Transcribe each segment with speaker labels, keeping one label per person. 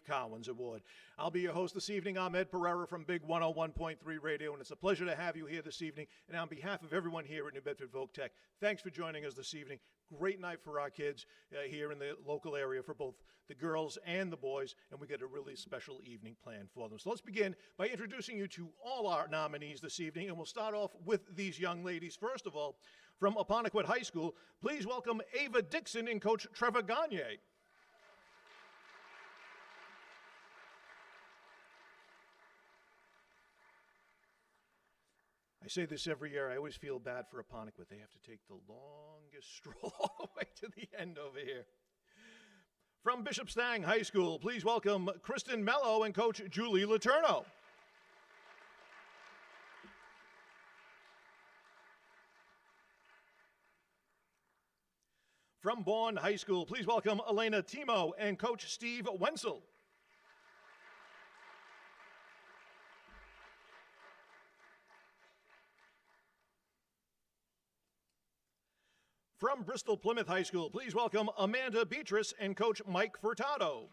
Speaker 1: Cowens Award. I'll be your host this evening. I'm Ed Pereira from Big 101.3 Radio, and it's a pleasure to have you here this evening. And on behalf of everyone here at New Bedford Voc Tech, thanks for joining us this evening. Great night for our kids here in the local area for both the girls and the boys, and we got a really special evening planned for them. So let's begin by introducing you to all our nominees this evening, and we'll start off with these young ladies. First of all, from Apponequet High School, please welcome Ava Dixon and Coach Trevor Gagne. I say this every year. I always feel bad for Apponequet. They have to take the longest stroll all the way to the end over here. From Bishop Stang High School, please welcome Kristen Mello and Coach Julie Letourneau. From Bourne High School, please welcome Elena Timo and Coach Steve Wenzel. From Bristol Plymouth High School, please welcome Amanda Beatrice and Coach Mike Furtado.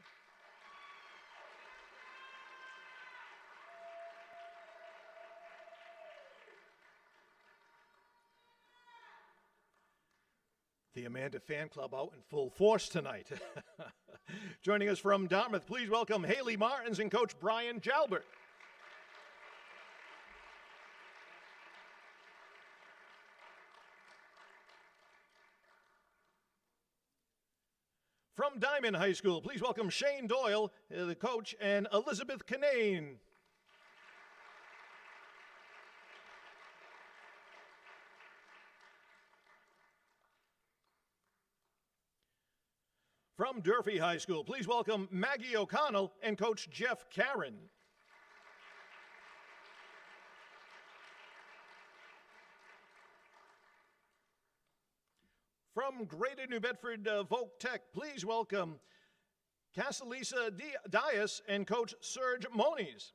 Speaker 1: The Amanda Fan Club out in full force tonight. Joining us from Dartmouth, please welcome Haley Martins and Coach Brian Jalbert. From Diamond High School, please welcome Shane Doyle, the coach, and Elizabeth Canane. From Durfee High School, please welcome Maggie O'Connell and Coach Jeff Caron. From Greater New Bedford Voc Tech, please welcome Casalisa Dias and Coach Serge Moniz.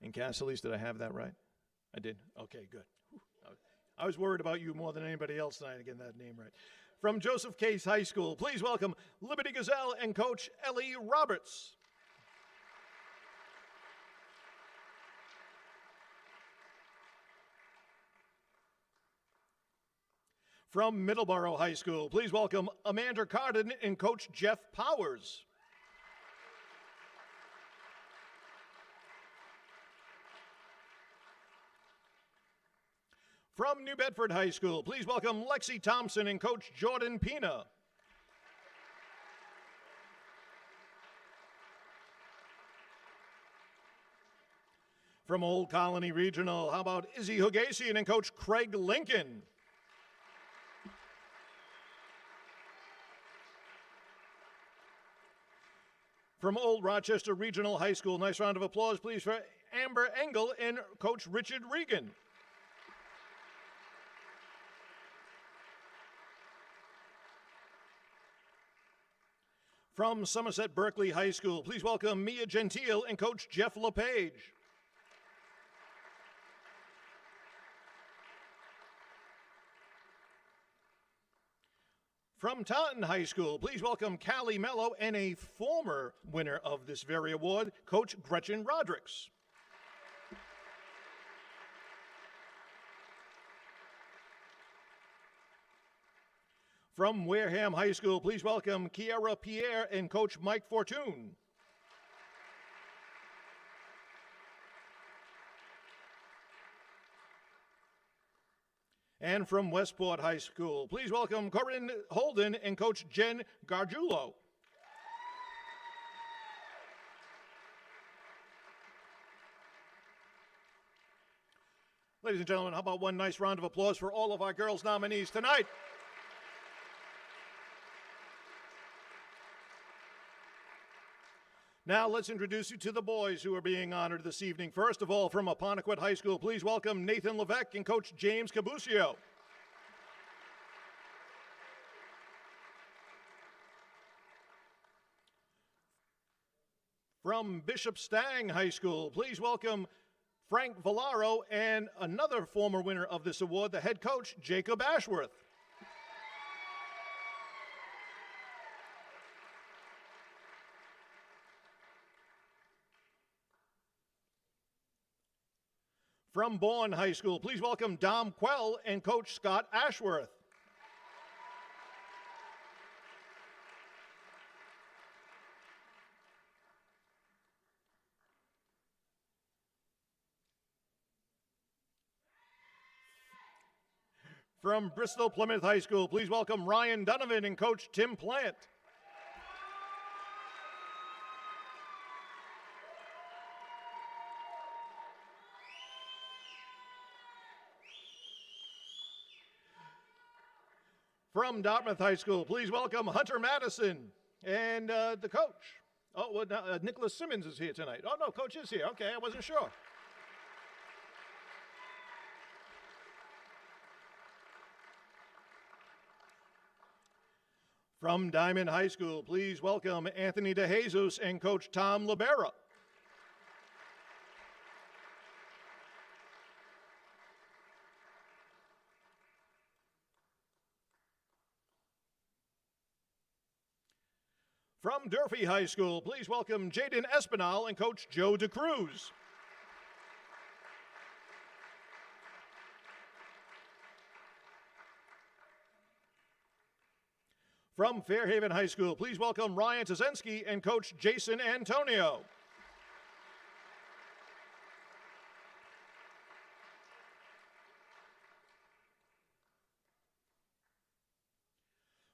Speaker 1: And Casalisa, did I have that right? I did? Okay, good. Whew. I was worried about you more than anybody else tonight, getting that name right. From Joseph Case High School, please welcome Liberty Gazelle and Coach Ellie Roberts. From Middleborough High School, please welcome Amanda Carden and Coach Jeff Powers. From New Bedford High School, please welcome Lexi Thompson and Coach Jordan Pina. From Old Colony Regional, how about Izzy Hugasian and Coach Craig Lincoln? From Old Rochester Regional High School, nice round of applause, please, for Amber Engel and Coach Richard Regan. From Somerset Berkeley High School, please welcome Mia Gentile and Coach Jeff LePage. From Taunton High School, please welcome Callie Mello and a former winner of this very award, Coach Gretchen Rodricks. From Wareham High School, please welcome Kiara Pierre and Coach Mike Fortune. And from Westport High School, please welcome Corinne Holden and Coach Jen Gargiulo. Ladies and gentlemen, how about one nice round of applause for all of our girls nominees tonight? Now let's introduce you to the boys who are being honored this evening. First of all, from Apponequet High School, please welcome Nathan Levesque and Coach James Cabuccio. From Bishop Stang High School, please welcome Frank Villaro, and another former winner of this award, the head coach, Jacob Ashworth. From Bourne High School, please welcome Dom Quell and Coach Scott Ashworth. From Bristol Plymouth High School, please welcome Ryan Donovan and Coach Tim Plant. From Dartmouth High School, please welcome Hunter Madison and the coach. Oh, well, Nicholas Simmons is here tonight. Oh, no, Coach is here. Okay, I wasn't sure. From Diamond High School, please welcome Anthony DeJesus and Coach Tom Libera. From Durfee High School, please welcome Jaden Espinal and Coach Joe DeCruz. From Fairhaven High School, please welcome Ryan Tazensky and Coach Jason Antonio.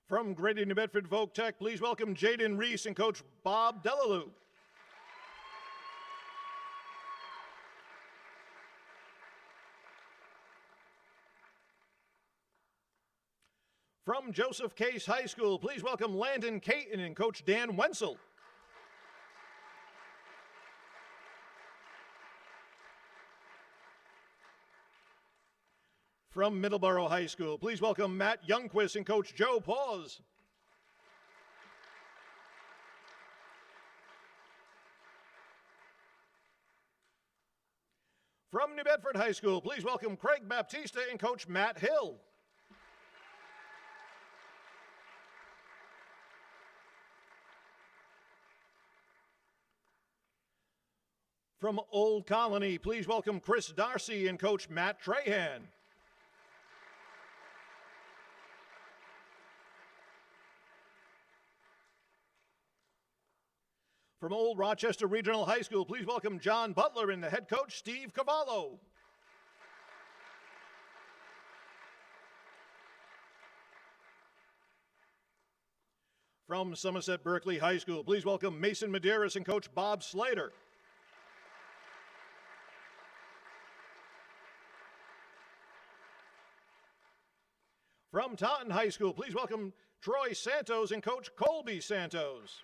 Speaker 1: From Greater New Bedford Folk Tech, please welcome Jaden Reese and Coach Bob Delalue. From Joseph Case High School, please welcome Landon Caton and Coach Dan Wenzel. From Middleborough High School, please welcome Matt Youngquist and Coach Joe Paws. From New Bedford High School, please welcome Craig Baptista and Coach Matt Hill. From Old Colony, please welcome Chris Darcy and Coach Matt Trahan. From Old Rochester Regional High School, please welcome John Butler and the head coach, Steve Cavallo. From Somerset Berkeley High School, please welcome Mason Medeiros and Coach Bob Slater. From Taunton High School, please welcome Troy Santos and Coach Colby Santos.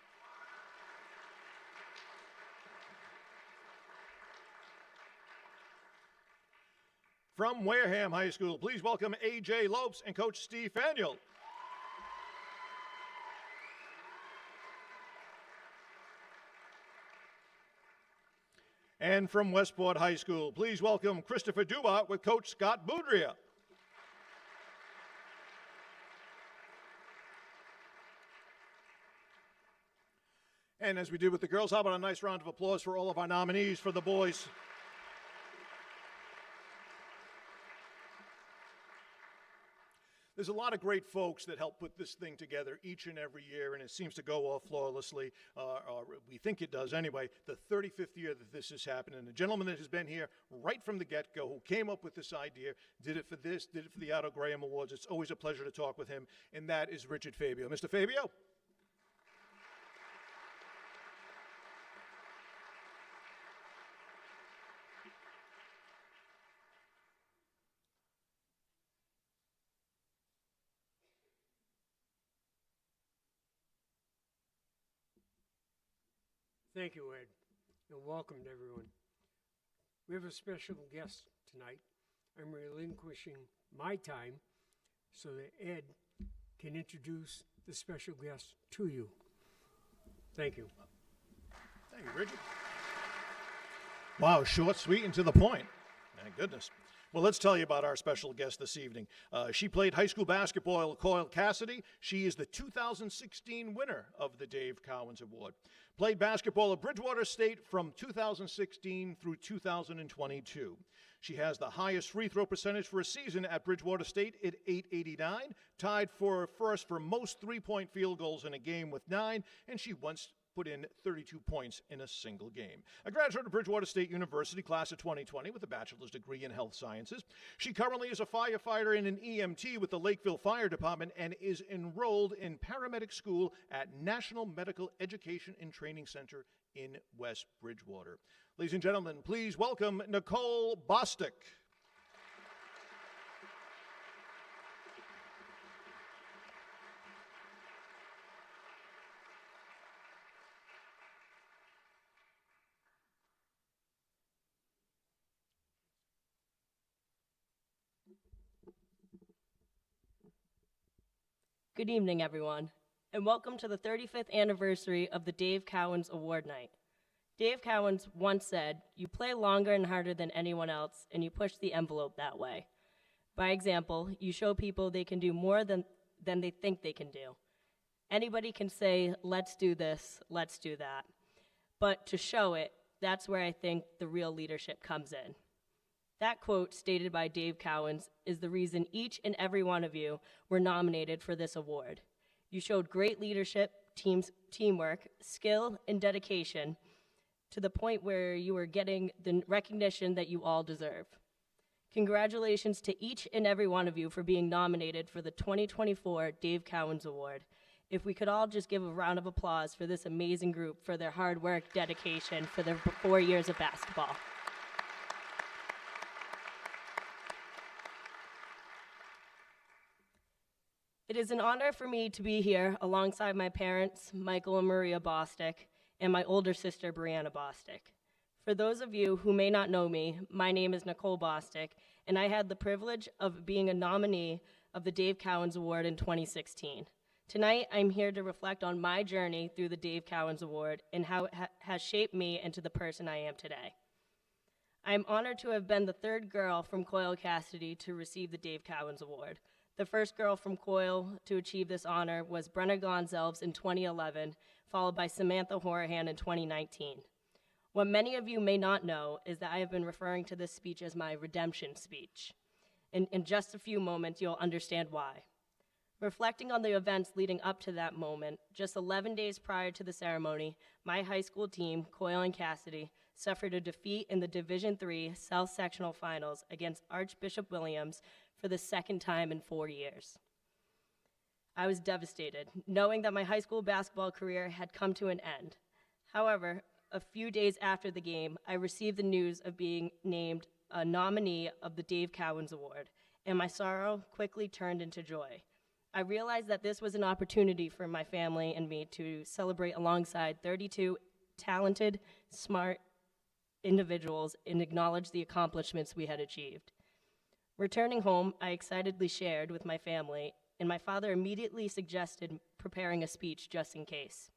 Speaker 1: From Wareham High School, please welcome A.J. Lopes and Coach Steve Faniel. And from Westport High School, please welcome Christopher Duart with Coach Scott Boudria. And as we did with the girls, how about a nice round of applause for all of our nominees for the boys? There's a lot of great folks that help put this thing together each and every year, and it seems to go off flawlessly. Or we think it does anyway. The 35th year that this has happened, and the gentleman that has been here right from the get-go, who came up with this idea, did it for this, did it for the Otto Graham Awards. It's always a pleasure to talk with him, and that is Richard Fabio. Mr. Fabio?
Speaker 2: Thank you, Ed, and welcome to everyone. We have a special guest tonight. I'm relinquishing my time so that Ed can introduce the special guest to you. Thank you.
Speaker 1: Thank you, Richard. Wow, short, sweet, and to the point. Thank goodness. Well, let's tell you about our special guest this evening. She played high school basketball at Coyle Cassidy. She is the 2016 winner of the Dave Cowens Award. Played basketball at Bridgewater State from 2016 through 2022. She has the highest free throw percentage for a season at Bridgewater State at 889, tied for first for most three-point field goals in a game with 9, and she once put in 32 points in a single game. A graduate of Bridgewater State University, class of 2020, with a bachelor's degree in health sciences. She currently is a firefighter and an EMT with the Lakeville Fire Department and is enrolled in paramedic school at National Medical Education and Training Center in West Bridgewater. Ladies and gentlemen, please welcome Nicole Bostic.
Speaker 3: Good evening, everyone, and welcome to the 35th anniversary of the Dave Cowens Award Night. Dave Cowens once said, "You play longer and harder than anyone else, and you push the envelope that way. By example, you show people they can do more than they think they can do. Anybody can say, let's do this, let's do that. But to show it, that's where I think the real leadership comes in." That quote, stated by Dave Cowens, is the reason each and every one of you were nominated for this award. You showed great leadership, teamwork, skill, and dedication to the point where you are getting the recognition that you all deserve. Congratulations to each and every one of you for being nominated for the 2024 Dave Cowens Award. If we could all just give a round of applause for this amazing group for their hard work, dedication for their 4 years of basketball. It is an honor for me to be here alongside my parents, Michael and Maria Bostic, and my older sister, Brianna Bostic. For those of you who may not know me, my name is Nicole Bostic, and I had the privilege of being a nominee of the Dave Cowens Award in 2016. Tonight, I'm here to reflect on my journey through the Dave Cowens Award and how it has shaped me into the person I am today. I am honored to have been the third girl from Coyle Cassidy to receive the Dave Cowens Award. The first girl from Coyle to achieve this honor was Brenna Gonzalez in 2011, followed by Samantha Horahan in 2019. What many of you may not know is that I have been referring to this speech as my redemption speech. In just a few moments, you'll understand why. Reflecting on the events leading up to that moment, just 11 days prior to the ceremony, my high school team, Coyle and Cassidy, suffered a defeat in the Division III South Sectional Finals against Archbishop Williams for the second time in 4 years. I was devastated, knowing that my high school basketball career had come to an end. However, a few days after the game, I received the news of being named a nominee of the Dave Cowens Award, and my sorrow quickly turned into joy. I realized that this was an opportunity for my family and me to celebrate alongside 32 talented, smart individuals and acknowledge the accomplishments we had achieved. Returning home, I excitedly shared with my family, and my father immediately suggested preparing a speech just in case.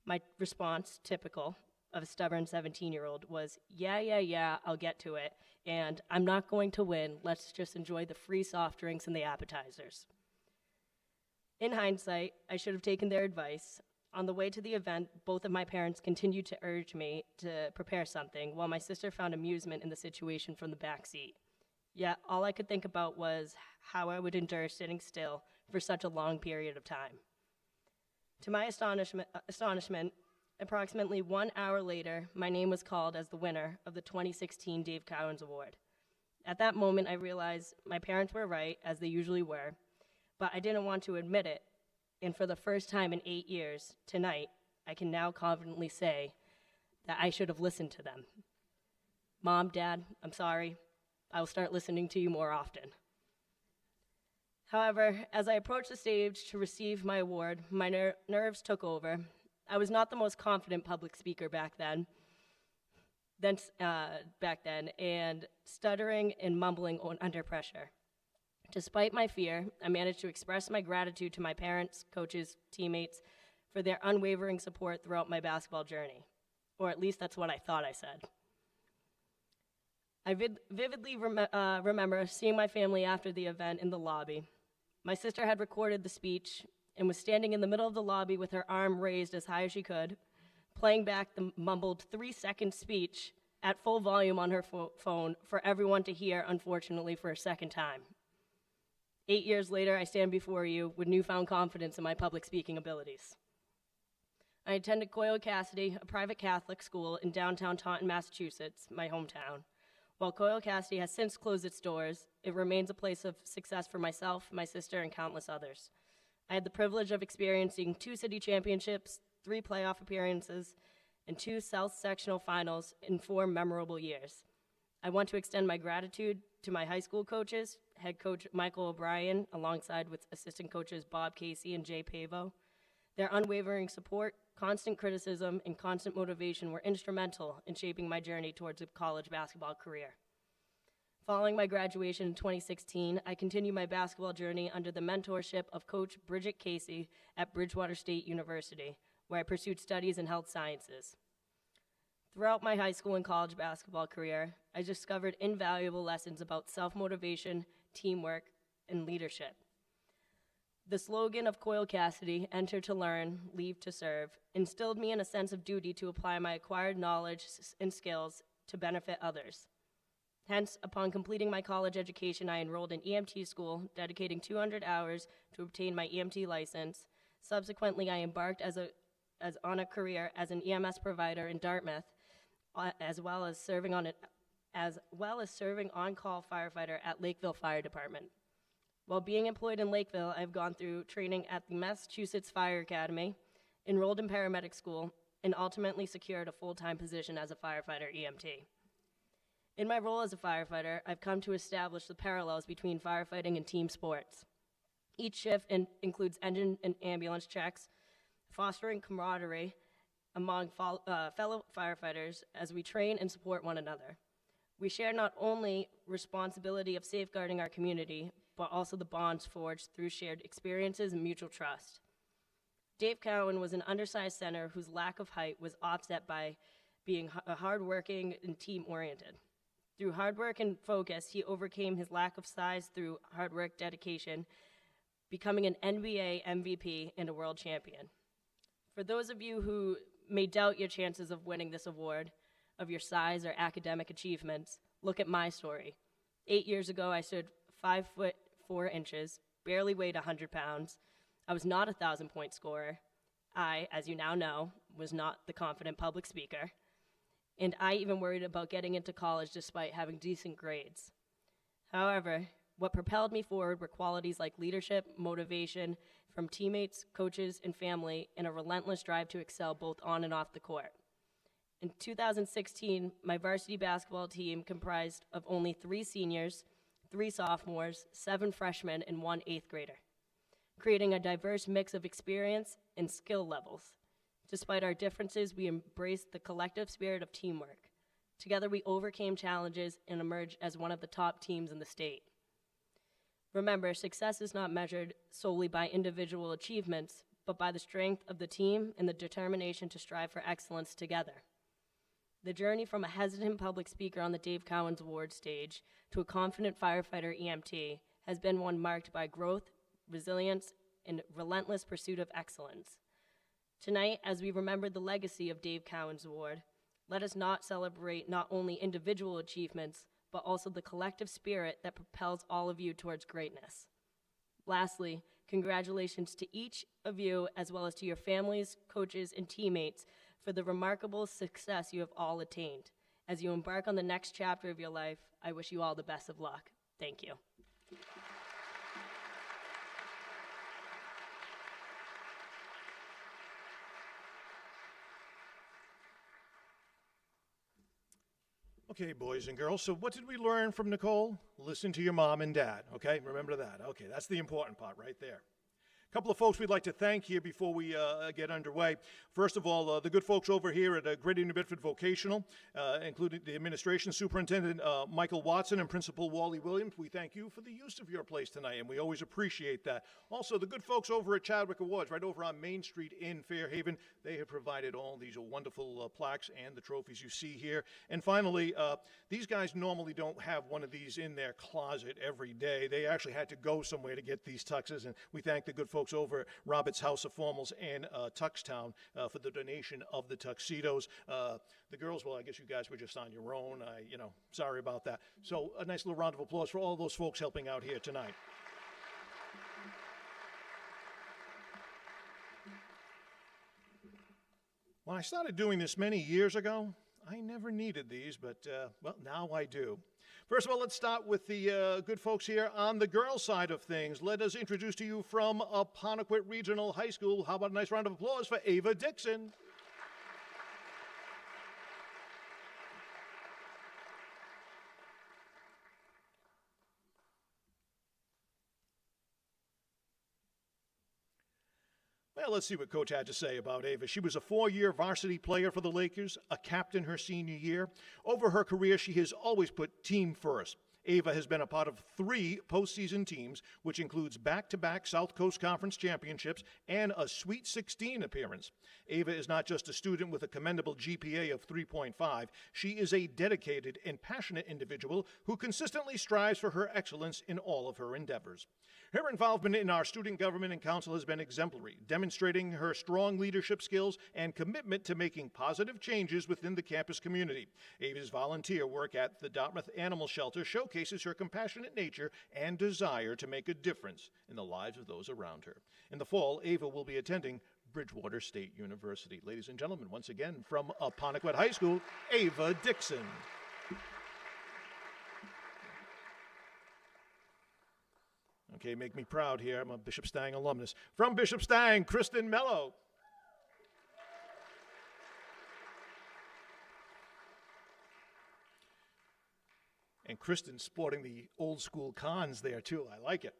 Speaker 3: My response, typical of a stubborn 17-year-old, was, yeah, I'll get to it, and I'm not going to win, let's just enjoy the free soft drinks and the appetizers. In hindsight, I should have taken their advice. On the way to the event, both of my parents continued to urge me to prepare something, while my sister found amusement in the situation from the back seat. Yet all I could think about was how I would endure sitting still for such a long period of time. To my astonishment, approximately 1 hour later, my name was called as the winner of the 2016 Dave Cowens Award. At that moment, I realized my parents were right, as they usually were, but I didn't want to admit it, and for the first time in 8 years, tonight, I can now confidently say that I should have listened to them. Mom, Dad, I'm sorry. I will start listening to you more often. However, as I approached the stage to receive my award, my nerves took over. I was not the most confident public speaker back then, and stuttering and mumbling under pressure. Despite my fear, I managed to express my gratitude to my parents, coaches, teammates for their unwavering support throughout my basketball journey. Or at least that's what I thought I said. I vividly remember seeing my family after the event in the lobby. My sister had recorded the speech and was standing in the middle of the lobby with her arm raised as high as she could, playing back the mumbled 3-second speech at full volume on her phone for everyone to hear, unfortunately, for a second time. 8 years later, I stand before you with newfound confidence in my public speaking abilities. I attended Coyle Cassidy, a private Catholic school in downtown Taunton, Massachusetts, my hometown. While Coyle Cassidy has since closed its doors, it remains a place of success for myself, my sister, and countless others. I had the privilege of experiencing 2 city championships, 3 playoff appearances, and 2 South Sectional finals in 4 memorable years. I want to extend my gratitude to my high school coaches, head coach Michael O'Brien, alongside with assistant coaches Bob Casey and Jay Pavo. Their unwavering support, constant criticism, and constant motivation were instrumental in shaping my journey towards a college basketball career. Following my graduation in 2016, I continued my basketball journey under the mentorship of Coach Bridget Casey at Bridgewater State University, where I pursued studies in health sciences. Throughout my high school and college basketball career, I discovered invaluable lessons about self-motivation, teamwork, and leadership. The slogan of Coyle Cassidy, "Enter to learn, leave to serve," instilled me in a sense of duty to apply my acquired knowledge and skills to benefit others. Hence, upon completing my college education, I enrolled in EMT school, dedicating 200 hours to obtain my EMT license. Subsequently, I embarked on a career as an EMS provider in Dartmouth, as well as serving on-call firefighter at Lakeville Fire Department. While being employed in Lakeville, I've gone through training at the Massachusetts Fire Academy, enrolled in paramedic school, and ultimately secured a full-time position as a firefighter EMT. In my role as a firefighter, I've come to establish the parallels between firefighting and team sports. Each shift includes engine and ambulance checks, fostering camaraderie among fellow firefighters as we train and support one another. We share not only responsibility of safeguarding our community, but also the bonds forged through shared experiences and mutual trust. Dave Cowen was an undersized center whose lack of height was offset by being hardworking and team-oriented. Through hard work and focus, he overcame his lack of size through hard work, dedication, becoming an NBA MVP and a world champion. For those of you who may doubt your chances of winning this award, of your size or academic achievements, look at my story. 8 years ago, I stood 5 foot 4 inches, barely weighed 100 pounds. I was not a 1,000-point scorer. I, as you now know, was not the confident public speaker. And I even worried about getting into college despite having decent grades. However, what propelled me forward were qualities like leadership, motivation from teammates, coaches, and family, and a relentless drive to excel both on and off the court. In 2016, my varsity basketball team comprised of only 3 seniors, 3 sophomores, 7 freshmen, and 1 8th grader, creating a diverse mix of experience and skill levels. Despite our differences, we embraced the collective spirit of teamwork. Together, we overcame challenges and emerged as one of the top teams in the state. Remember, success is not measured solely by individual achievements, but by the strength of the team and the determination to strive for excellence together. The journey from a hesitant public speaker on the Dave Cowens Award stage to a confident firefighter EMT has been one marked by growth, resilience, and relentless pursuit of excellence. Tonight, as we remember the legacy of Dave Cowens Award, let us not celebrate not only individual achievements, but also the collective spirit that propels all of you towards greatness. Lastly, congratulations to each of you, as well as to your families, coaches, and teammates for the remarkable success you have all attained. As you embark on the next chapter of your life, I wish you all the best of luck. Thank you.
Speaker 1: Okay, boys and girls, so what did we learn from Nicole? Listen to your mom and dad, okay? Remember that. Okay, that's the important part right there. couple of folks we'd like to thank here before we get underway. First of all, the good folks over here at Greater New Bedford Vocational, including the administration superintendent Michael Watson and Principal Wally Williams. We thank you for the use of your place tonight, and we always appreciate that. Also, the good folks over at Chadwick Awards, right over on Main Street in Fairhaven, they have provided all these wonderful plaques and the trophies you see here. And finally, these guys normally don't have one of these in their closet every day. They actually had to go somewhere to get these tuxes, and we thank the good folks over at Robert's House of Formals and Tuxtown for the donation of the tuxedos. The girls, well, I guess you guys were just on your own. Sorry about that. So a nice little round of applause for all those folks helping out here tonight. When I started doing this many years ago, I never needed these, but, well, now I do. First of all, let's start with the good folks here on the girls' side of things. Let us introduce to you from Apponequet Regional High School. How about a nice round of applause for Ava Dixon? Well, let's see what Coach had to say about Ava. She was a 4-year varsity player for the Lakers, a captain her senior year. Over her career, she has always put team first. Ava has been a part of 3 postseason teams, which includes back-to-back South Coast Conference championships and a Sweet 16 appearance. Ava is not just a student with a commendable GPA of 3.5. She is a dedicated and passionate individual who consistently strives for her excellence in all of her endeavors. Her involvement in our student government and council has been exemplary, demonstrating her strong leadership skills and commitment to making positive changes within the campus community. Ava's volunteer work at the Dartmouth Animal Shelter showcases her compassionate nature and desire to make a difference in the lives of those around her. In the fall, Ava will be attending Bridgewater State University. Ladies and gentlemen, once again from Apponequet High School, Ava Dixon. Okay, make me proud here. I'm a Bishop Stang alumnus. From Bishop Stang, Kristen Mello. And Kristen sporting the old school cons there too. I like it.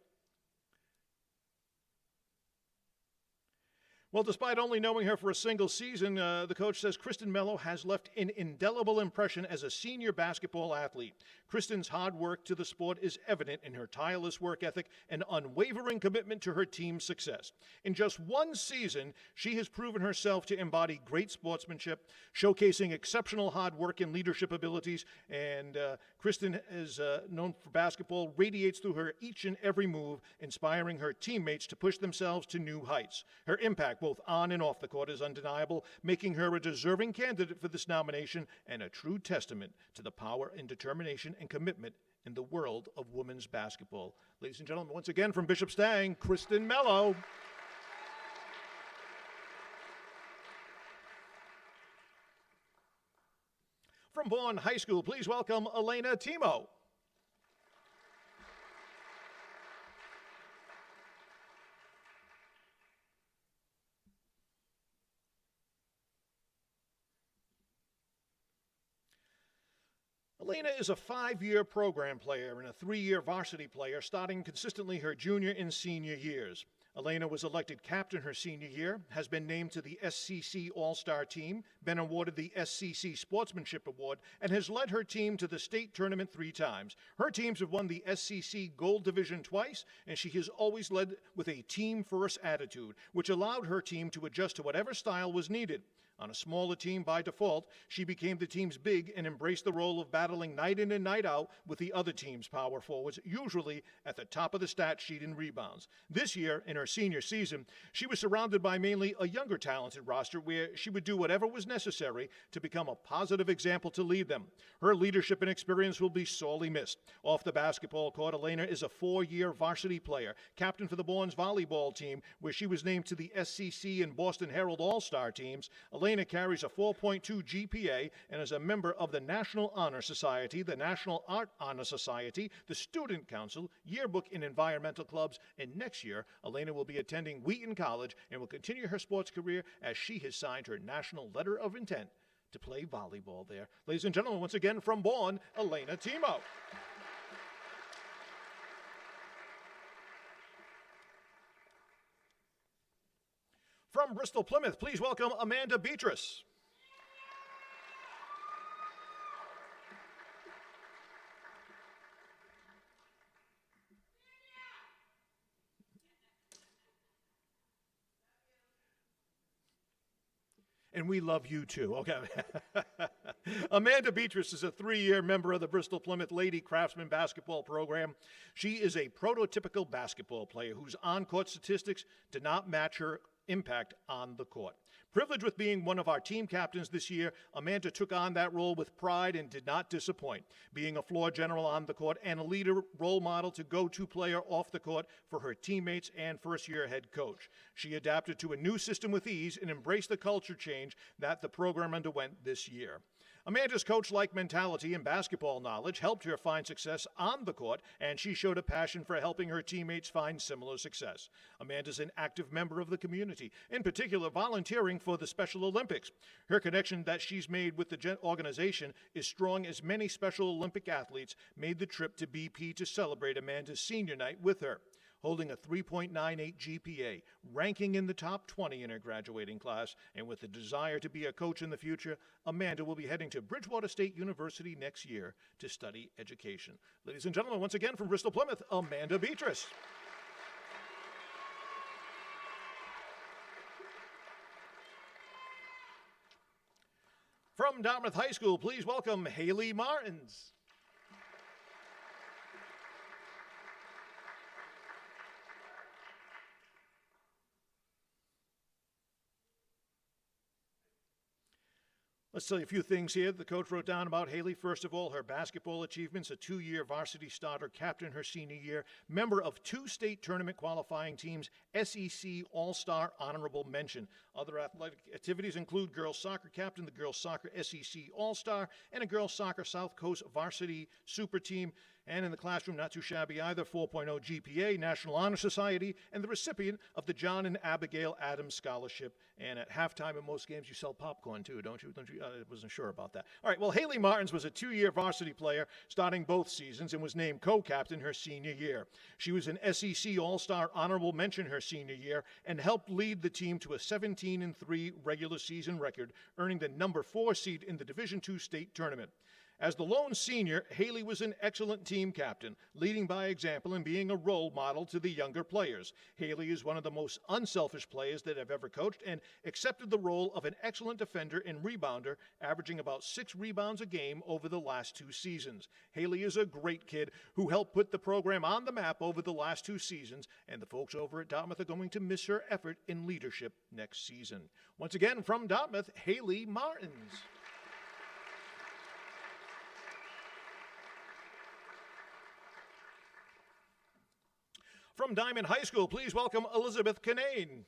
Speaker 1: Well, despite only knowing her for a single season, the coach says Kristen Mello has left an indelible impression as a senior basketball athlete. Kristen's hard work to the sport is evident in her tireless work ethic and unwavering commitment to her team's success. In just one season, she has proven herself to embody great sportsmanship, showcasing exceptional hard work and leadership abilities, and Kristen is known for basketball, radiates through her each and every move, inspiring her teammates to push themselves to new heights. Her impact both on and off the court is undeniable, making her a deserving candidate for this nomination and a true testament to the power and determination and commitment in the world of women's basketball. Ladies and gentlemen, once again from Bishop Stang, Kristen Mello. From Bourne High School, please welcome Elena Timo. Elena is a 5-year program player and a 3-year varsity player, starting consistently her junior and senior years. Elena was elected captain her senior year, has been named to the SCC All-Star team, been awarded the SCC Sportsmanship Award, and has led her team to the state tournament 3 times. Her teams have won the SCC Gold Division twice, and she has always led with a team-first attitude, which allowed her team to adjust to whatever style was needed. On a smaller team by default, she became the team's big and embraced the role of battling night in and night out with the other team's power forwards, usually at the top of the stat sheet in rebounds. This year, in her senior season, she was surrounded by mainly a younger talented roster where she would do whatever was necessary to become a positive example to lead them. Her leadership and experience will be sorely missed. Off the basketball court, Elena is a 4-year varsity player, captain for the Bourne's volleyball team, where she was named to the SCC and Boston Herald All-Star teams. Elena carries a 4.2 GPA and is a member of the National Honor Society, the National Art Honor Society, the Student Council, Yearbook and Environmental Clubs, and next year, Elena will be attending Wheaton College and will continue her sports career as she has signed her national letter of intent to play volleyball there. Ladies and gentlemen, once again from Bourne, Elena Timo. From Bristol, Plymouth, please welcome Amanda Beatrice. And we love you too. Okay. Amanda Beatrice is a 3-year member of the Bristol Plymouth Lady Craftsman basketball program. She is a prototypical basketball player whose on-court statistics do not match her impact on the court. Privileged with being one of our team captains this year, Amanda took on that role with pride and did not disappoint, being a floor general on the court and a leader, role model to go-to player off the court for her teammates and first-year head coach. She adapted to a new system with ease and embraced the culture change that the program underwent this year. Amanda's coach-like mentality and basketball knowledge helped her find success on the court, and she showed a passion for helping her teammates find similar success. Amanda's an active member of the community, in particular volunteering for the Special Olympics. Her connection that she's made with the organization is strong, as many Special Olympic athletes made the trip to BP to celebrate Amanda's senior night with her. Holding a 3.98 GPA, ranking in the top 20 in her graduating class, and with a desire to be a coach in the future, Amanda will be heading to Bridgewater State University next year to study education. Ladies and gentlemen, once again from Bristol, Plymouth, Amanda Beatrice. From Dartmouth High School, please welcome Haley Martins. Let's tell you a few things here the coach wrote down about Haley. First of all, her basketball achievements, a 2-year varsity starter, captain her senior year, member of 2 state tournament qualifying teams, SEC All-Star honorable mention. Other athletic activities include girls soccer captain, the girls soccer SEC All-Star, and a girls soccer South Coast varsity super team. And in the classroom, not too shabby either, 4.0 GPA, National Honor Society, and the recipient of the John and Abigail Adams Scholarship. And at halftime in most games, you sell popcorn too, don't you? I wasn't sure about that. All right, well, Haley Martins was a 2-year varsity player starting both seasons and was named co-captain her senior year. She was an SEC All-Star honorable mention her senior year and helped lead the team to a 17-3 regular season record, earning the number 4 seed in the Division II state tournament. As the lone senior, Haley was an excellent team captain, leading by example and being a role model to the younger players. Haley is one of the most unselfish players that I've ever coached and accepted the role of an excellent defender and rebounder, averaging about 6 rebounds a game over the last 2 seasons. Haley is a great kid who helped put the program on the map over the last 2 seasons, and the folks over at Dartmouth are going to miss her effort in leadership next season. Once again, from Dartmouth, Haley Martins. From Diamond High School, please welcome Elizabeth Canane.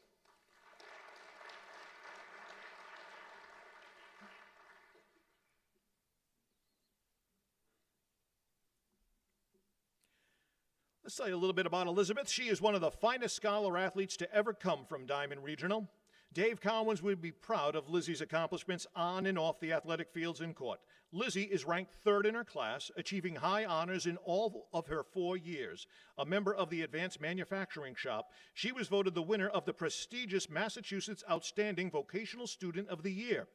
Speaker 1: Let's tell you a little bit about Elizabeth. She is one of the finest scholar athletes to ever come from Diamond Regional. Dave Cowens would be proud of Lizzie's accomplishments on and off the athletic fields and court. Lizzie is ranked 3rd in her class, achieving high honors in all of her 4 years. A member of the Advanced Manufacturing Shop, she was voted the winner of the prestigious Massachusetts Outstanding Vocational Student of the Year.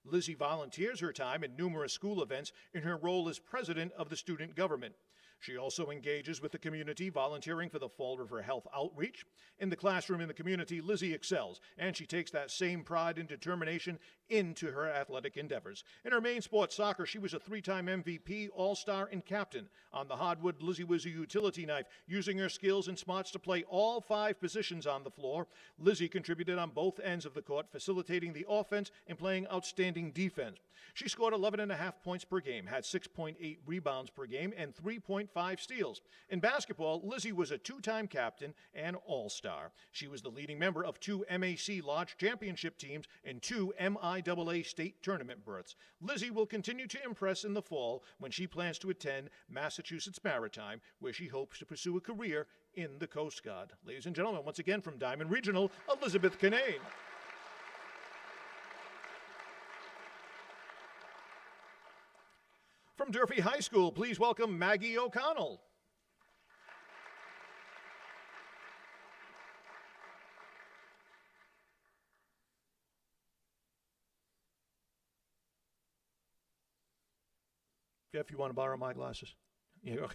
Speaker 1: Lizzie volunteers her time in numerous school events in her role as president of the student government. She also engages with the community, volunteering for the Fall River Health Outreach. In the classroom in the community, Lizzie excels, and she takes that same pride and determination into her athletic endeavors. In her main sport, soccer, she was a 3-time MVP, All-Star, and captain. On the hardwood, Lizzie was a utility knife, using her skills and smarts to play all 5 positions on the floor. Lizzie contributed on both ends of the court, facilitating the offense and playing outstanding defense. She scored 11.5 points per game, had 6.8 rebounds per game, and 3.5 steals. In basketball, Lizzie was a 2-time captain and All-Star. She was the leading member of 2 MAC Lodge Championship teams and 2 MIAA state tournament berths. Lizzie will continue to impress in the fall when she plans to attend Massachusetts Maritime, where she hopes to pursue a career in the Coast Guard. Ladies and gentlemen, once again from Diamond Regional, Elizabeth Canane. From Durfee High School, please welcome Maggie O'Connell. Jeff, you want to borrow my glasses? Yeah.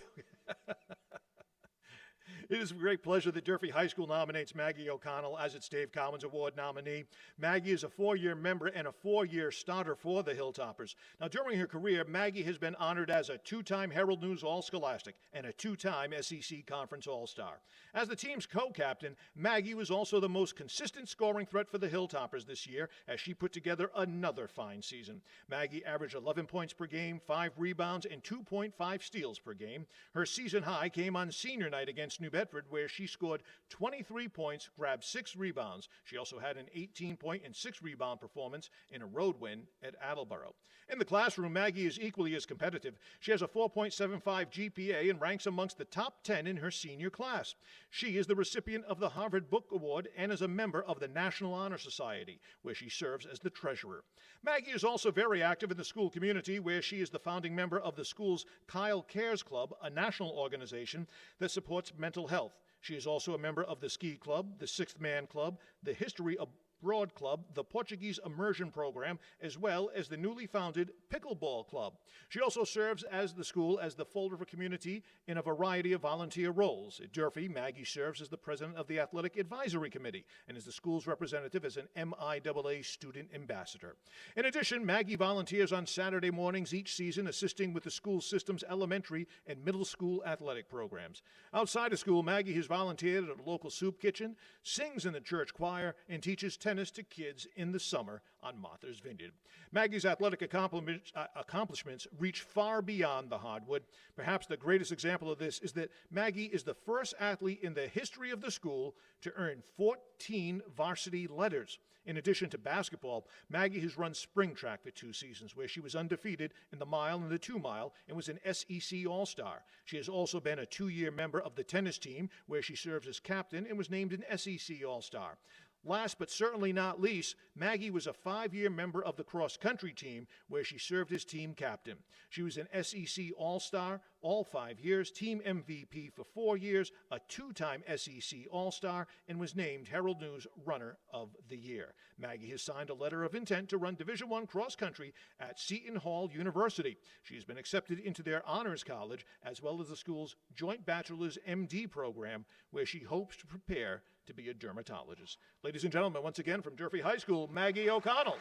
Speaker 1: It is a great pleasure that Durfee High School nominates Maggie O'Connell as its Dave Cowens Award nominee. Maggie is a 4-year member and a 4-year starter for the Hilltoppers. Now, during her career, Maggie has been honored as a 2-time Herald News All-Scholastic and a 2-time SEC Conference All-Star. As the team's co-captain, Maggie was also the most consistent scoring threat for the Hilltoppers this year as she put together another fine season. Maggie averaged 11 points per game, 5 rebounds, and 2.5 steals per game. Her season high came on senior night against New Bedford, where she scored 23 points, grabbed 6 rebounds. She also had an 18-point and 6-rebound performance in a road win at Attleboro. In the classroom, Maggie is equally as competitive. She has a 4.75 GPA and ranks amongst the top 10 in her senior class. She is the recipient of the Harvard Book Award and is a member of the National Honor Society, where she serves as the treasurer. Maggie is also very active in the school community, where she is the founding member of the school's Kyle Cares Club, a national organization that supports mental health. She is also a member of the Ski Club, the Sixth Man Club, the History Abroad Club, the Portuguese Immersion Program, as well as the newly founded Pickleball Club. She also serves as the school as the folder for community in a variety of volunteer roles. At Durfee, Maggie serves as the president of the Athletic Advisory Committee and is the school's representative as an MIAA student ambassador. In addition, Maggie volunteers on Saturday mornings each season, assisting with the school system's elementary and middle school athletic programs. Outside of school, Maggie has volunteered at a local soup kitchen, sings in the church choir, and teaches tennis to kids in the summer on Martha's Vineyard. Maggie's athletic accomplishments reach far beyond the hardwood. Perhaps the greatest example of this is that Maggie is the first athlete in the history of the school to earn 14 varsity letters. In addition to basketball, Maggie has run spring track for 2 seasons, where she was undefeated in the mile and the 2-mile and was an SEC All-Star. She has also been a 2-year member of the tennis team, where she serves as captain and was named an SEC All-Star. Last but certainly not least, Maggie was a 5-year member of the cross-country team, where she served as team captain. She was an SEC All-Star all 5 years, team MVP for 4 years, a 2-time SEC All-Star, and was named Herald News Runner of the Year. Maggie has signed a letter of intent to run Division I cross-country at Seton Hall University. She has been accepted into their honors college, as well as the school's joint bachelor's MD program, where she hopes to prepare to be a dermatologist. Ladies and gentlemen, once again from Durfee High School, Maggie O'Connell.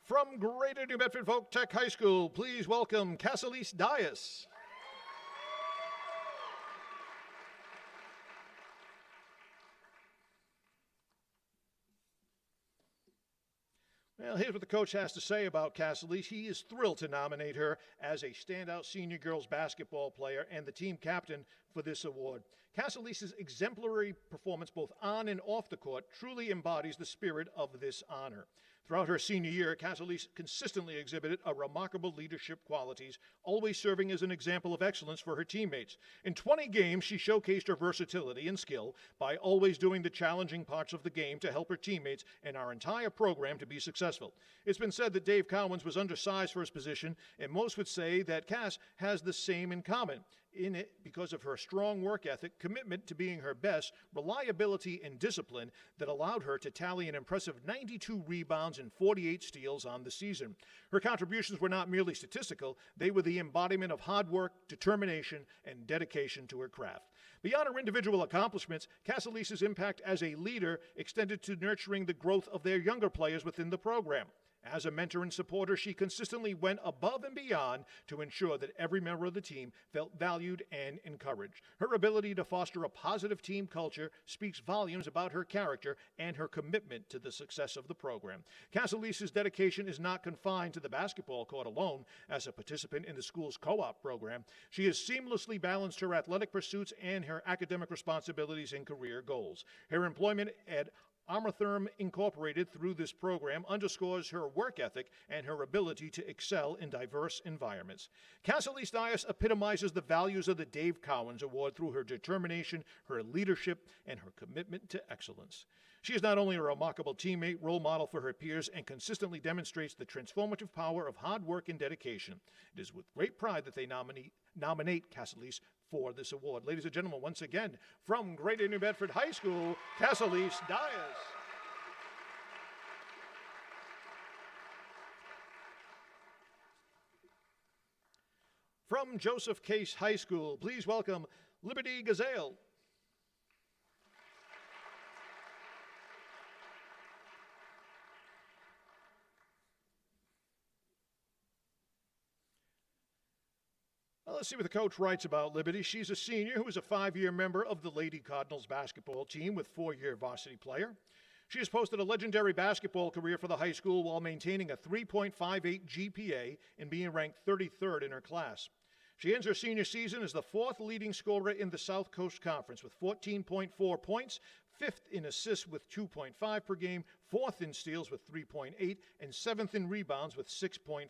Speaker 1: From Greater New Bedford Folk Tech High School, please welcome Cassilise Dias. Well, here's what the coach has to say about Cassilise. He is thrilled to nominate her as a standout senior girls basketball player and the team captain for this award. Cassilise's exemplary performance both on and off the court truly embodies the spirit of this honor. Throughout her senior year, Cassilise consistently exhibited a remarkable leadership qualities, always serving as an example of excellence for her teammates. In 20 games, she showcased her versatility and skill by always doing the challenging parts of the game to help her teammates and our entire program to be successful. It's been said that Dave Cowens was undersized for his position, and most would say that Cass has the same in common in it because of her strong work ethic, commitment to being her best, reliability, and discipline that allowed her to tally an impressive 92 rebounds and 48 steals on the season. Her contributions were not merely statistical, they were the embodiment of hard work, determination, and dedication to her craft. Beyond her individual accomplishments, Cassilise's impact as a leader extended to nurturing the growth of their younger players within the program. As a mentor and supporter, she consistently went above and beyond to ensure that every member of the team felt valued and encouraged. Her ability to foster a positive team culture speaks volumes about her character and her commitment to the success of the program. Cassilise's dedication is not confined to the basketball court alone. As a participant in the school's co-op program, she has seamlessly balanced her athletic pursuits and her academic responsibilities and career goals. Her employment at Armatherm Incorporated through this program underscores her work ethic and her ability to excel in diverse environments. Cassilise Dias epitomizes the values of the Dave Cowens Award through her determination, her leadership, and her commitment to excellence. She is not only a remarkable teammate, role model for her peers, and consistently demonstrates the transformative power of hard work and dedication. It is with great pride that they nominate Cassilise for this award. Ladies and gentlemen, once again, from Greater New Bedford High School, Cassilis Dias. From Joseph Case High School, please welcome Liberty Gazelle. Well, let's see what the coach writes about Liberty. She's a senior who is a 5-year member of the Lady Cardinals basketball team with 4-year varsity player. She has posted a legendary basketball career for the high school while maintaining a 3.58 GPA and being ranked 33rd in her class. She ends her senior season as the 4th leading scorer in the South Coast Conference with 14.4 points, 5th in assists with 2.5 per game, 4th in steals with 3.8, and 7th in rebounds with 6.5.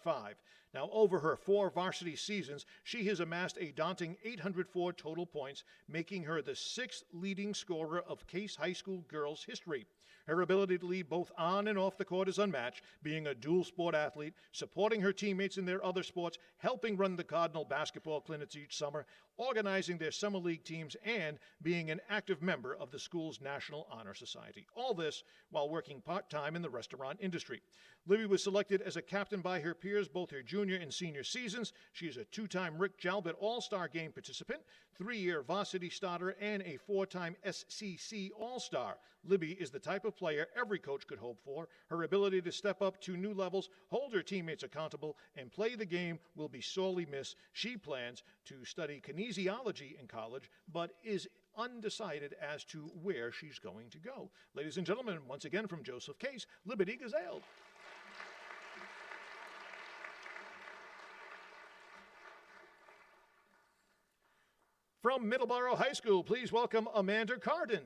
Speaker 1: Now, over her 4 varsity seasons, she has amassed a daunting 804 total points, making her the 6th leading scorer of Case High School girls' history. Her ability to lead both on and off the court is unmatched, being a dual sport athlete, supporting her teammates in their other sports, helping run the Cardinal basketball clinics each summer, organizing their summer league teams, and being an active member of the school's National Honor Society. All this while working part-time in the restaurant industry. Libby was selected as a captain by her peers both her junior and senior seasons. She is a 2-time Rick Jalbert All-Star Game participant, 3-year varsity starter, and a 4-time SCC All-Star. Libby is the type of player every coach could hope for. Her ability to step up to new levels, hold her teammates accountable, and play the game will be sorely missed. She plans to study kinesiology in college, but is undecided as to where she's going to go. Ladies and gentlemen, once again from Joseph Case, Liberty Gazelle. From Middleborough High School, please welcome Amanda Carden.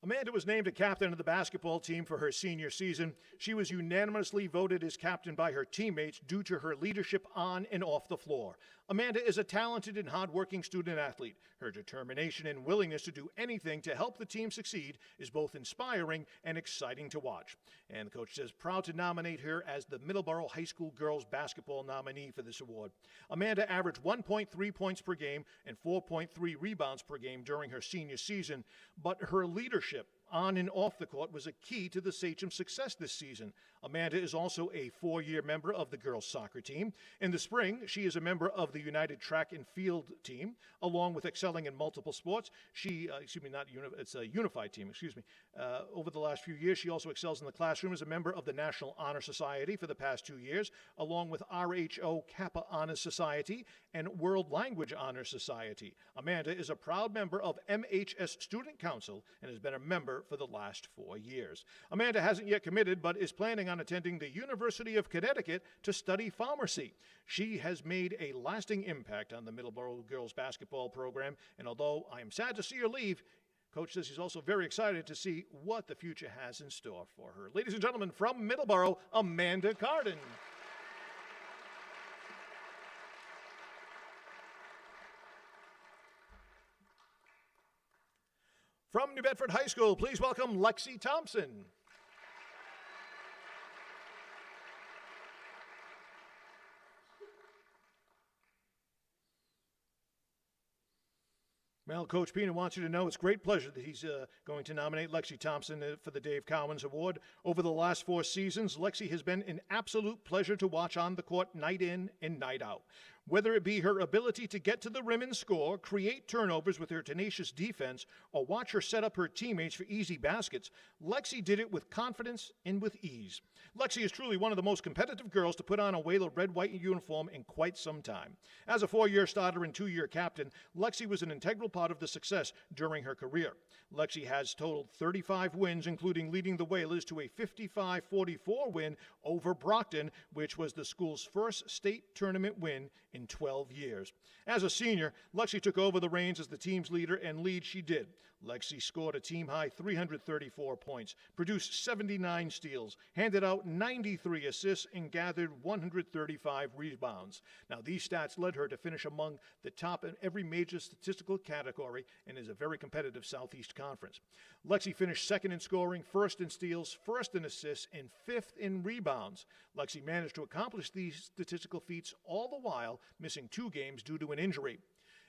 Speaker 1: Amanda was named a captain of the basketball team for her senior season. She was unanimously voted as captain by her teammates due to her leadership on and off the floor. Amanda is a talented and hardworking student athlete. Her determination and willingness to do anything to help the team succeed is both inspiring and exciting to watch. And the coach says proud to nominate her as the Middleborough High School girls basketball nominee for this award. Amanda averaged 1.3 points per game and 4.3 rebounds per game during her senior season, but her leadership on and off the court was a key to the Sachem's success this season. Amanda is also a 4-year member of the girls' soccer team. In the spring, she is a member of the United Track and Field team, along with excelling in multiple sports. It's a unified team, over the last few years, she also excels in the classroom as a member of the National Honor Society for the past 2 years, along with RHO Kappa Honor Society and World Language Honor Society. Amanda is a proud member of MHS Student Council and has been a member for the last 4 years. Amanda hasn't yet committed, but is planning on attending the University of Connecticut to study pharmacy. She has made a lasting impact on the Middleborough girls basketball program, and although I am sad to see her leave, Coach says he's also very excited to see what the future has in store for her. Ladies and gentlemen, from Middleborough, Amanda Carden. From New Bedford High School, please welcome Lexi Thompson. Well, Coach Pena wants you to know it's a great pleasure that he's going to nominate Lexi Thompson for the Dave Cowens Award. Over the last 4 seasons, Lexi has been an absolute pleasure to watch on the court night in and night out. Whether it be her ability to get to the rim and score, create turnovers with her tenacious defense, or watch her set up her teammates for easy baskets, Lexi did it with confidence and with ease. Lexi is truly one of the most competitive girls to put on a Whaler red-white uniform in quite some time. As a 4-year starter and 2-year captain, Lexi was an integral part of the success during her career. Lexi has totaled 35 wins, including leading the Whalers to a 55-44 win over Brockton, which was the school's first state tournament win in 12 years. As a senior, Lexi took over the reins as the team's leader, and lead she did. Lexi scored a team-high 334 points, produced 79 steals, handed out 93 assists, and gathered 135 rebounds. Now, these stats led her to finish among the top in every major statistical category and is a very competitive Southeast Conference. Lexi finished second in scoring, first in steals, first in assists, and fifth in rebounds. Lexi managed to accomplish these statistical feats all the while missing 2 games due to an injury.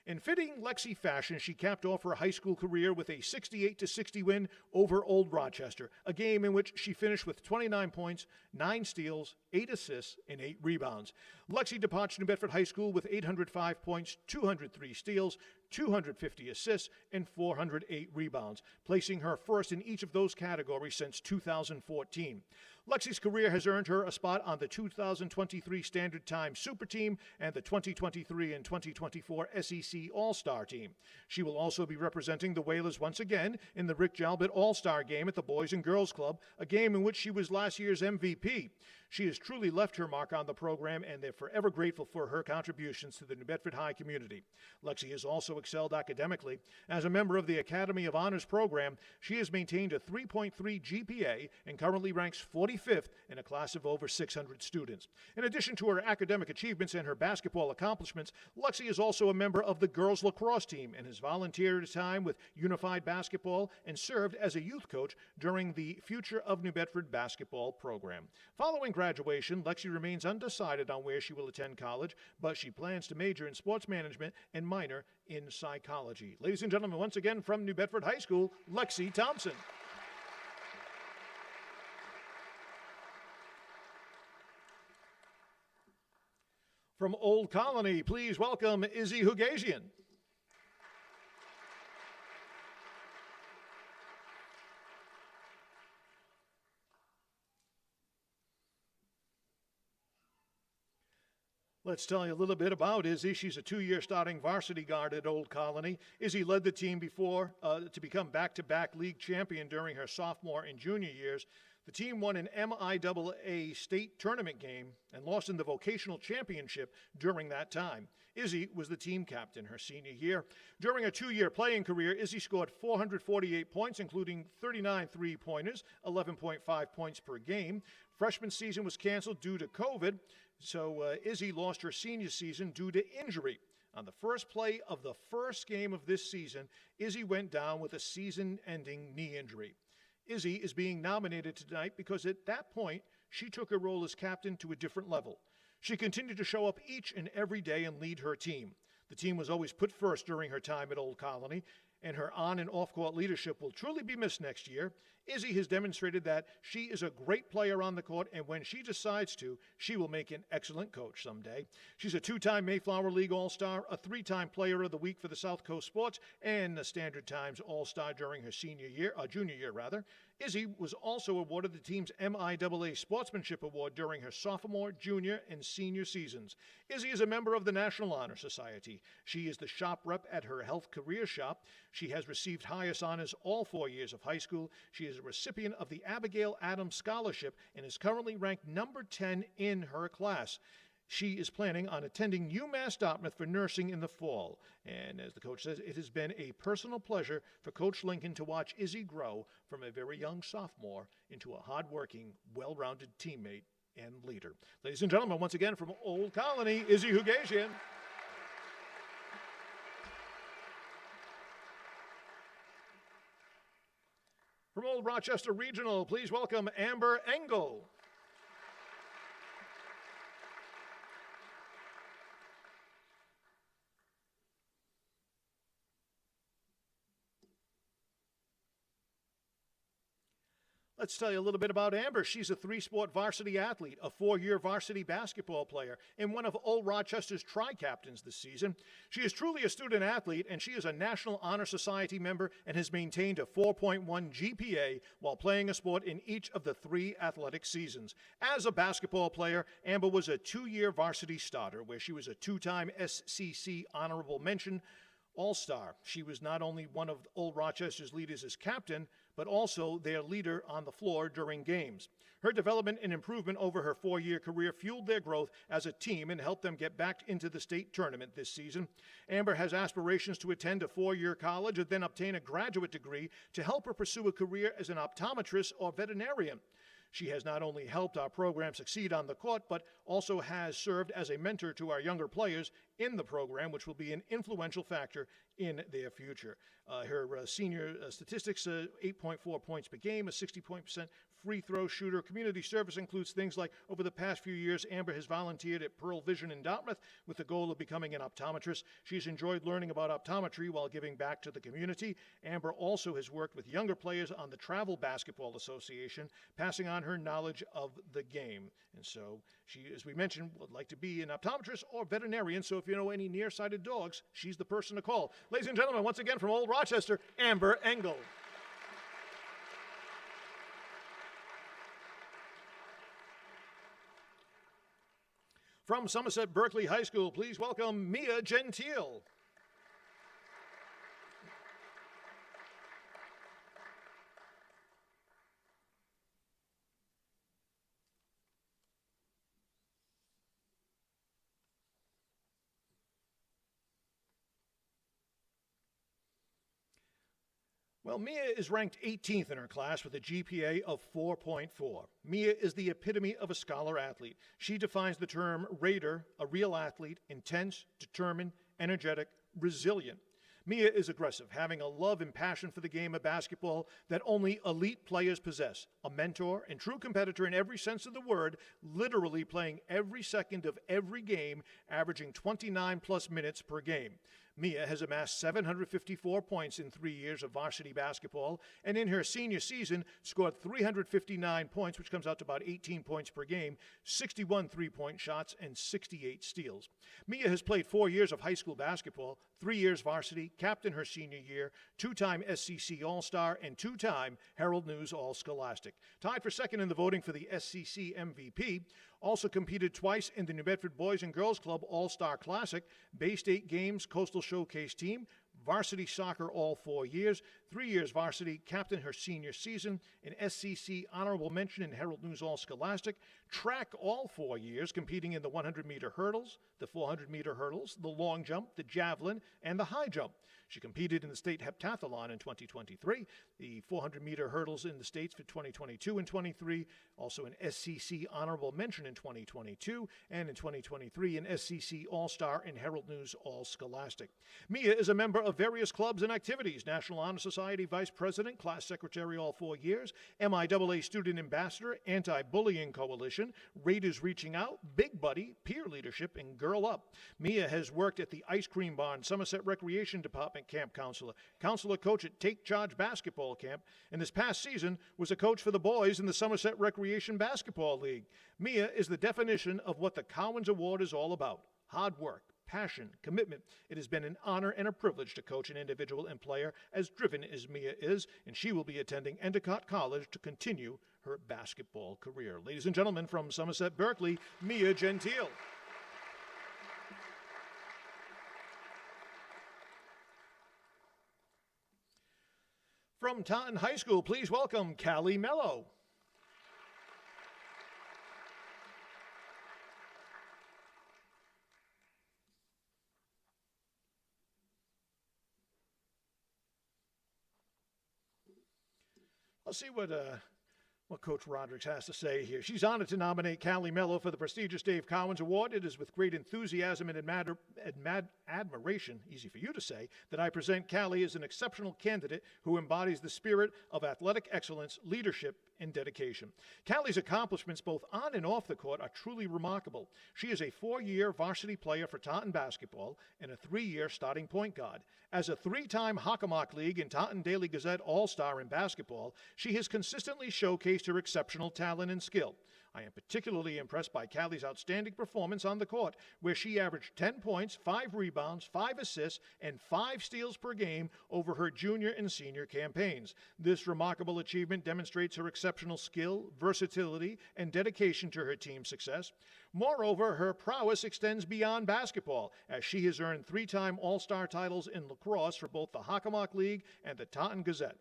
Speaker 1: In fitting Lexi fashion, she capped off her high school career with a 68-60 win over Old Rochester, a game in which she finished with 29 points, 9 steals, 8 assists, and 8 rebounds. Lexi departed New Bedford High School with 805 points, 203 steals, 250 assists, and 408 rebounds, placing her first in each of those categories since 2014. Lexi's career has earned her a spot on the 2023 Standard Time Super Team and the 2023 and 2024 SEC All-Star Team. She will also be representing the Whalers once again in the Rick Jalbert All-Star Game at the Boys and Girls Club, a game in which she was last year's MVP. She has truly left her mark on the program, and they're forever grateful for her contributions to the New Bedford High community. Lexi has also excelled academically. As a member of the Academy of Honors program, she has maintained a 3.3 GPA and currently ranks 45th in a class of over 600 students. In addition to her academic achievements and her basketball accomplishments, Lexi is also a member of the girls lacrosse team and has volunteered time with Unified Basketball and served as a youth coach during the Future of New Bedford basketball program. Following graduation, Lexi remains undecided on where she will attend college, but she plans to major in sports management and minor in psychology. Ladies and gentlemen, once again from New Bedford High School, Lexi Thompson. From Old Colony, please welcome Izzy Hugazian. Let's tell you a little bit about Izzy. She's a 2-year starting varsity guard at Old Colony. Izzy led the team before to become back-to-back league champion during her sophomore and junior years. The team won an MIAA state tournament game and lost in the vocational championship during that time. Izzy was the team captain her senior year. During a 2-year playing career, Izzy scored 448 points, including 39 three-pointers, 11.5 points per game. Freshman season was canceled due to COVID, so Izzy lost her senior season due to injury. On the first play of the first game of this season, Izzy went down with a season-ending knee injury. Izzy is being nominated tonight because at that point, she took her role as captain to a different level. She continued to show up each and every day and lead her team. The team was always put first during her time at Old Colony, and her on- and off-court leadership will truly be missed next year. Izzy has demonstrated that she is a great player on the court, and when she decides to, she will make an excellent coach someday. She's a 2-time Mayflower League All-Star, a 3-time Player of the Week for the South Coast Sports, and a Standard Times All-Star during her junior year. Izzy was also awarded the team's MIAA Sportsmanship Award during her sophomore, junior, and senior seasons. Izzy is a member of the National Honor Society. She is the shop rep at her health career shop. She has received highest honors all 4 years of high school. She is a recipient of the Abigail Adams Scholarship and is currently ranked number 10 in her class. She is planning on attending UMass Dartmouth for nursing in the fall. And as the coach says, it has been a personal pleasure for Coach Lincoln to watch Izzy grow from a very young sophomore into a hardworking, well-rounded teammate and leader. Ladies and gentlemen, once again from Old Colony, Izzy Hugazian. From Old Rochester Regional, please welcome Amber Engel. Let's tell you a little bit about Amber. She's a 3-sport varsity athlete, a 4-year varsity basketball player, and one of Old Rochester's tri-captains this season. She is truly a student athlete, and she is a National Honor Society member and has maintained a 4.1 GPA while playing a sport in each of the 3 athletic seasons. As a basketball player, Amber was a 2-year varsity starter, where she was a 2-time SCC honorable mention All-Star. She was not only one of Old Rochester's leaders as captain, but also their leader on the floor during games. Her development and improvement over her 4-year career fueled their growth as a team and helped them get back into the state tournament this season. Amber has aspirations to attend a 4-year college and then obtain a graduate degree to help her pursue a career as an optometrist or veterinarian. She has not only helped our program succeed on the court, but also has served as a mentor to our younger players in the program, which will be an influential factor in their future. Her senior statistics, 8.4 points per game, a 60% free throw shooter. Community service includes things like, over the past few years, Amber has volunteered at Pearl Vision in Dartmouth with the goal of becoming an optometrist. She's enjoyed learning about optometry while giving back to the community. Amber also has worked with younger players on the Travel Basketball Association, passing on her knowledge of the game. And so she, as we mentioned, would like to be an optometrist or veterinarian, so if you know any nearsighted dogs, she's the person to call. Ladies and gentlemen, once again from Old Rochester, Amber Engel. From Somerset Berkeley High School, please welcome Mia Gentile. Well, Mia is ranked 18th in her class with a GPA of 4.4. Mia is the epitome of a scholar athlete. She defines the term Raider, a real athlete, intense, determined, energetic, resilient. Mia is aggressive, having a love and passion for the game of basketball that only elite players possess. A mentor and true competitor in every sense of the word, literally playing every second of every game, averaging 29-plus minutes per game. Mia has amassed 754 points in 3 years of varsity basketball, and in her senior season scored 359 points, which comes out to about 18 points per game, 61 three-point shots, and 68 steals. Mia has played 4 years of high school basketball, 3 years varsity, captained her senior year, 2-time SCC All-Star, and 2-time Herald News All-Scholastic. Tied for second in the voting for the SCC MVP, also competed twice in the New Bedford Boys and Girls Club All-Star Classic, Bay State Games Coastal Showcase Team, varsity soccer all 4 years, 3 years varsity, captained her senior season, an SCC honorable mention in Herald News All-Scholastic, track all 4 years, competing in the 100-meter hurdles, the 400-meter hurdles, the long jump, the javelin, and the high jump. She competed in the state heptathlon in 2023, the 400-meter hurdles in the states for 2022 and 23, also an SCC honorable mention in 2022, and in 2023 an SCC All-Star and Herald News All-Scholastic. Mia is a member of various clubs and activities, National Honor Society Vice President, Class Secretary all 4 years, MIAA Student Ambassador, Anti-Bullying Coalition, Raiders Reaching Out, Big Buddy, Peer Leadership, and Girl Up. Mia has worked at the Ice Cream Barn, Somerset Recreation Department Camp Counselor coach at Take Charge Basketball Camp, and this past season was a coach for the boys in the Somerset Recreation Basketball League. Mia is the definition of what the Cowens Award is all about: hard work, passion, commitment. It has been an honor and a privilege to coach an individual and player as driven as Mia is, and she will be attending Endicott College to continue her basketball career. Ladies and gentlemen, from Somerset Berkeley, Mia Gentile. From Taunton High School, please welcome Callie Mello. Let's see what Coach Rodrigues has to say here. She's honored to nominate Callie Mello for the prestigious Dave Cowens Award. It is with great enthusiasm and admiration, easy for you to say, that I present Callie as an exceptional candidate who embodies the spirit of athletic excellence, leadership, and dedication. Callie's accomplishments both on and off the court are truly remarkable. She is a 4-year varsity player for Taunton basketball and a 3-year starting point guard. As a 3-time Hockomock League and Taunton Daily Gazette All-Star in basketball, she has consistently showcased her exceptional talent and skill. I am particularly impressed by Callie's outstanding performance on the court, where she averaged 10 points, 5 rebounds, 5 assists, and 5 steals per game over her junior and senior campaigns. This remarkable achievement demonstrates her exceptional skill, versatility, and dedication to her team's success. Moreover, her prowess extends beyond basketball, as she has earned 3-time All-Star titles in lacrosse for both the Hockomock League and the Taunton Gazette.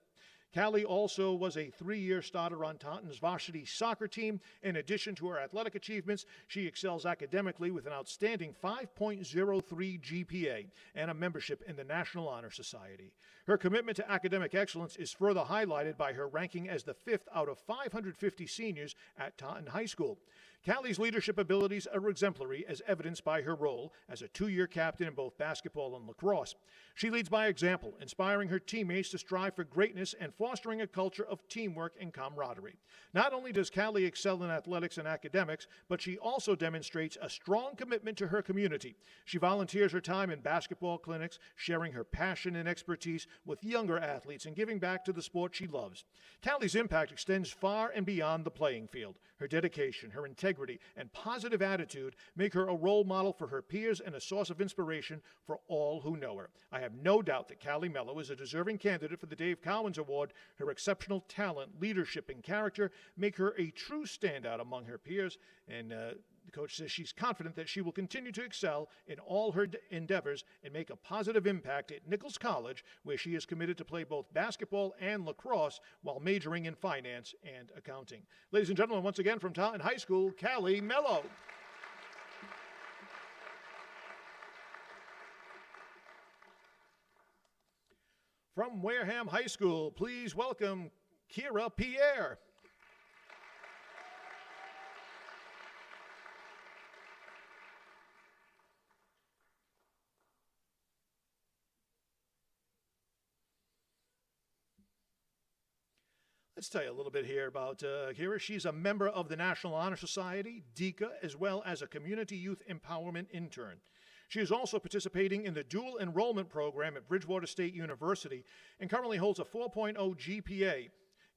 Speaker 1: Callie also was a 3-year starter on Taunton's varsity soccer team. In addition to her athletic achievements, she excels academically with an outstanding 5.03 GPA and a membership in the National Honor Society. Her commitment to academic excellence is further highlighted by her ranking as the 5th out of 550 seniors at Taunton High School. Callie's leadership abilities are exemplary, as evidenced by her role as a 2-year captain in both basketball and lacrosse. She leads by example, inspiring her teammates to strive for greatness and fostering a culture of teamwork and camaraderie. Not only does Callie excel in athletics and academics, but she also demonstrates a strong commitment to her community. She volunteers her time in basketball clinics, sharing her passion and expertise with younger athletes and giving back to the sport she loves. Callie's impact extends far and beyond the playing field. Her dedication, her integrity, and positive attitude make her a role model for her peers and a source of inspiration for all who know her. I have no doubt that Callie Mello is a deserving candidate for the Dave Cowens Award. Her exceptional talent, leadership, and character make her a true standout among her peers, and the coach says she's confident that she will continue to excel in all her endeavors and make a positive impact at Nichols College, where she is committed to play both basketball and lacrosse while majoring in finance and accounting. Ladies and gentlemen, once again from Taunton High School, Callie Mello. From Wareham High School, please welcome Kira Pierre. Let's tell you a little bit here about Kira. She's a member of the National Honor Society, DECA, as well as a Community Youth Empowerment Intern. She is also participating in the dual enrollment program at Bridgewater State University and currently holds a 4.0 GPA.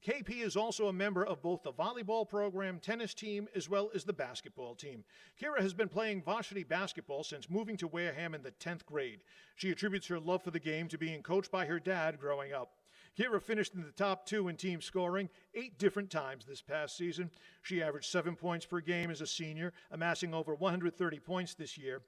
Speaker 1: KP is also a member of both the volleyball program, tennis team, as well as the basketball team. Kira has been playing varsity basketball since moving to Wareham in the 10th grade. She attributes her love for the game to being coached by her dad growing up. Kira finished in the top 2 in team scoring 8 different times this past season. She averaged 7 points per game as a senior, amassing over 130 points this year.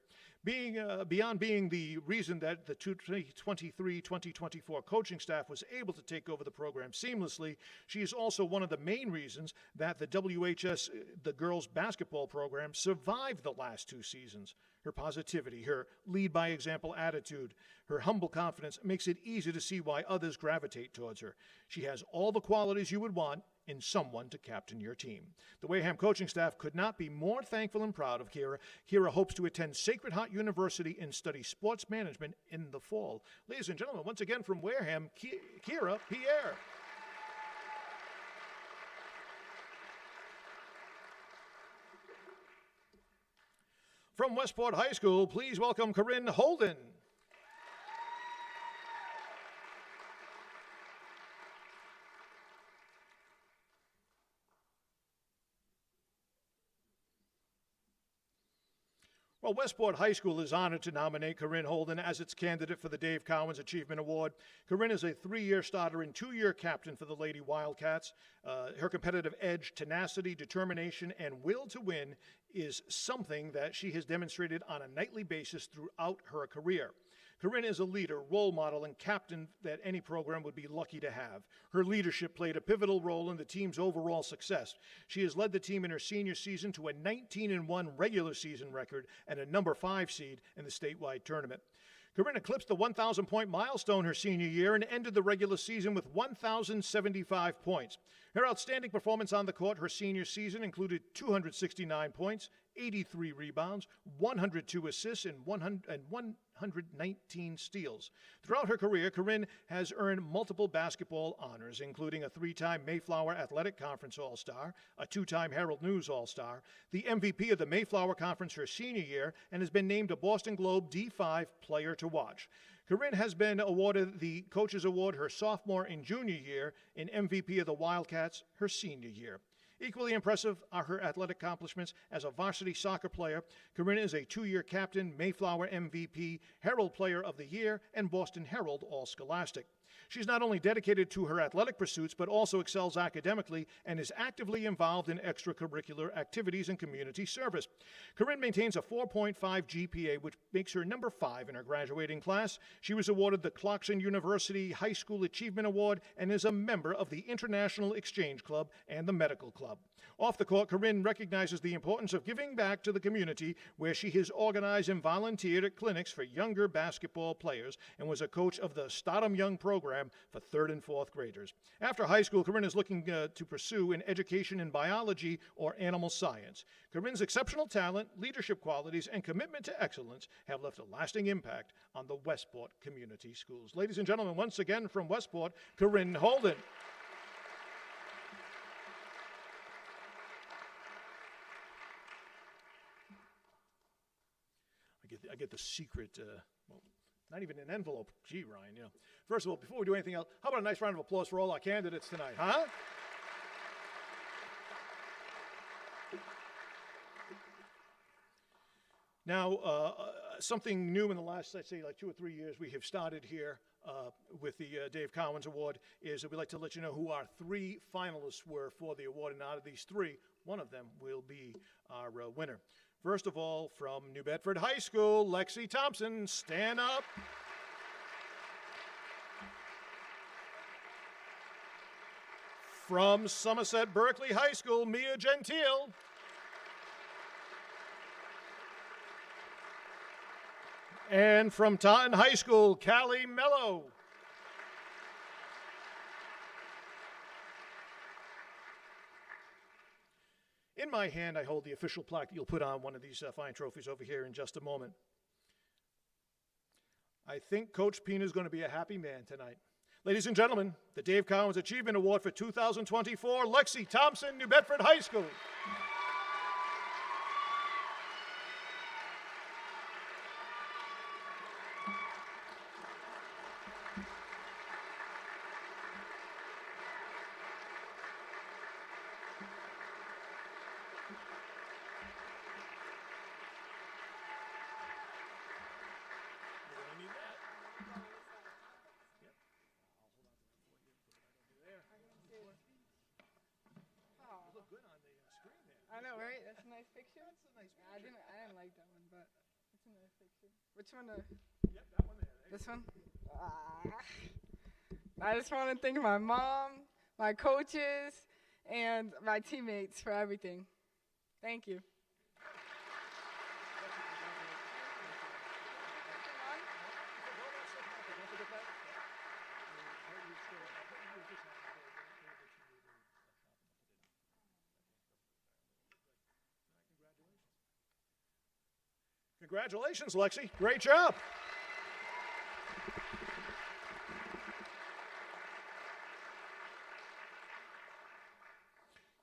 Speaker 1: Beyond being the reason that the 2023-2024 coaching staff was able to take over the program seamlessly, she is also one of the main reasons that the WHS, the girls basketball program, survived the last 2 seasons. Her positivity, her lead-by-example attitude, her humble confidence makes it easy to see why others gravitate towards her. She has all the qualities you would want in someone to captain your team. The Wareham coaching staff could not be more thankful and proud of Kira. Kira hopes to attend Sacred Heart University and study sports management in the fall. Ladies and gentlemen, once again from Wareham, Kira Pierre. From Westport High School, please welcome Corinne Holden. Well, Westport High School is honored to nominate Corinne Holden as its candidate for the Dave Cowens Achievement Award. Corinne is a 3-year starter and 2-year captain for the Lady Wildcats. Her competitive edge, tenacity, determination, and will to win is something that she has demonstrated on a nightly basis throughout her career. Corinne is a leader, role model, and captain that any program would be lucky to have. Her leadership played a pivotal role in the team's overall success. She has led the team in her senior season to a 19-1 regular season record and a number 5 seed in the statewide tournament. Corinne eclipsed the 1,000-point milestone her senior year and ended the regular season with 1,075 points. Her outstanding performance on the court her senior season included 269 points, 83 rebounds, 102 assists, and 119 steals. Throughout her career, Corinne has earned multiple basketball honors, including a 3-time Mayflower Athletic Conference All-Star, a 2-time Herald News All-Star, the MVP of the Mayflower Conference her senior year, and has been named a Boston Globe D5 Player to Watch. Corinne has been awarded the Coaches Award her sophomore and junior year and MVP of the Wildcats her senior year. Equally impressive are her athletic accomplishments as a varsity soccer player. Corinne is a 2-year captain, Mayflower MVP, Herald Player of the Year, and Boston Herald All-Scholastic. She's not only dedicated to her athletic pursuits, but also excels academically and is actively involved in extracurricular activities and community service. Corinne maintains a 4.5 GPA, which makes her number 5 in her graduating class. She was awarded the Clarkson University High School Achievement Award and is a member of the International Exchange Club and the Medical Club. Off the court, Corinne recognizes the importance of giving back to the community, where she has organized and volunteered at clinics for younger basketball players and was a coach of the Stardom Young program for 3rd and 4th graders. After high school, Corinne is looking to pursue an education in biology or animal science. Corinne's exceptional talent, leadership qualities, and commitment to excellence have left a lasting impact on the Westport Community Schools. Ladies and gentlemen, once again from Westport, Corinne Holden. I get the secret, well, not even an envelope. Gee, Ryan, you know. First of all, before we do anything else, how about a nice round of applause for all our candidates tonight, huh? Now, something new in the last, I'd say, like 2 or 3 years we have started here with the Dave Cowens Award is that we'd like to let you know who our 3 finalists were for the award, and out of these 3, one of them will be our winner. First of all, from New Bedford High School, Lexi Thompson, stand up. From Somerset Berkeley High School, Mia Gentile. And from Taunton High School, Callie Mello. In my hand, I hold the official plaque that you'll put on one of these fine trophies over here in just a moment. I think Coach Pina is going to be a happy man tonight. Ladies and gentlemen, the Dave Cowens Achievement Award for 2024, Lexi Thompson, New Bedford High School.
Speaker 4: I know, right? That's a nice picture. That's a nice picture. I didn't like that one, but it's a nice picture. Which one?
Speaker 1: Yep, that one there.
Speaker 4: This one? I just want to thank my mom, my coaches, and my teammates for everything. Thank you.
Speaker 1: Congratulations, Lexi. Great job.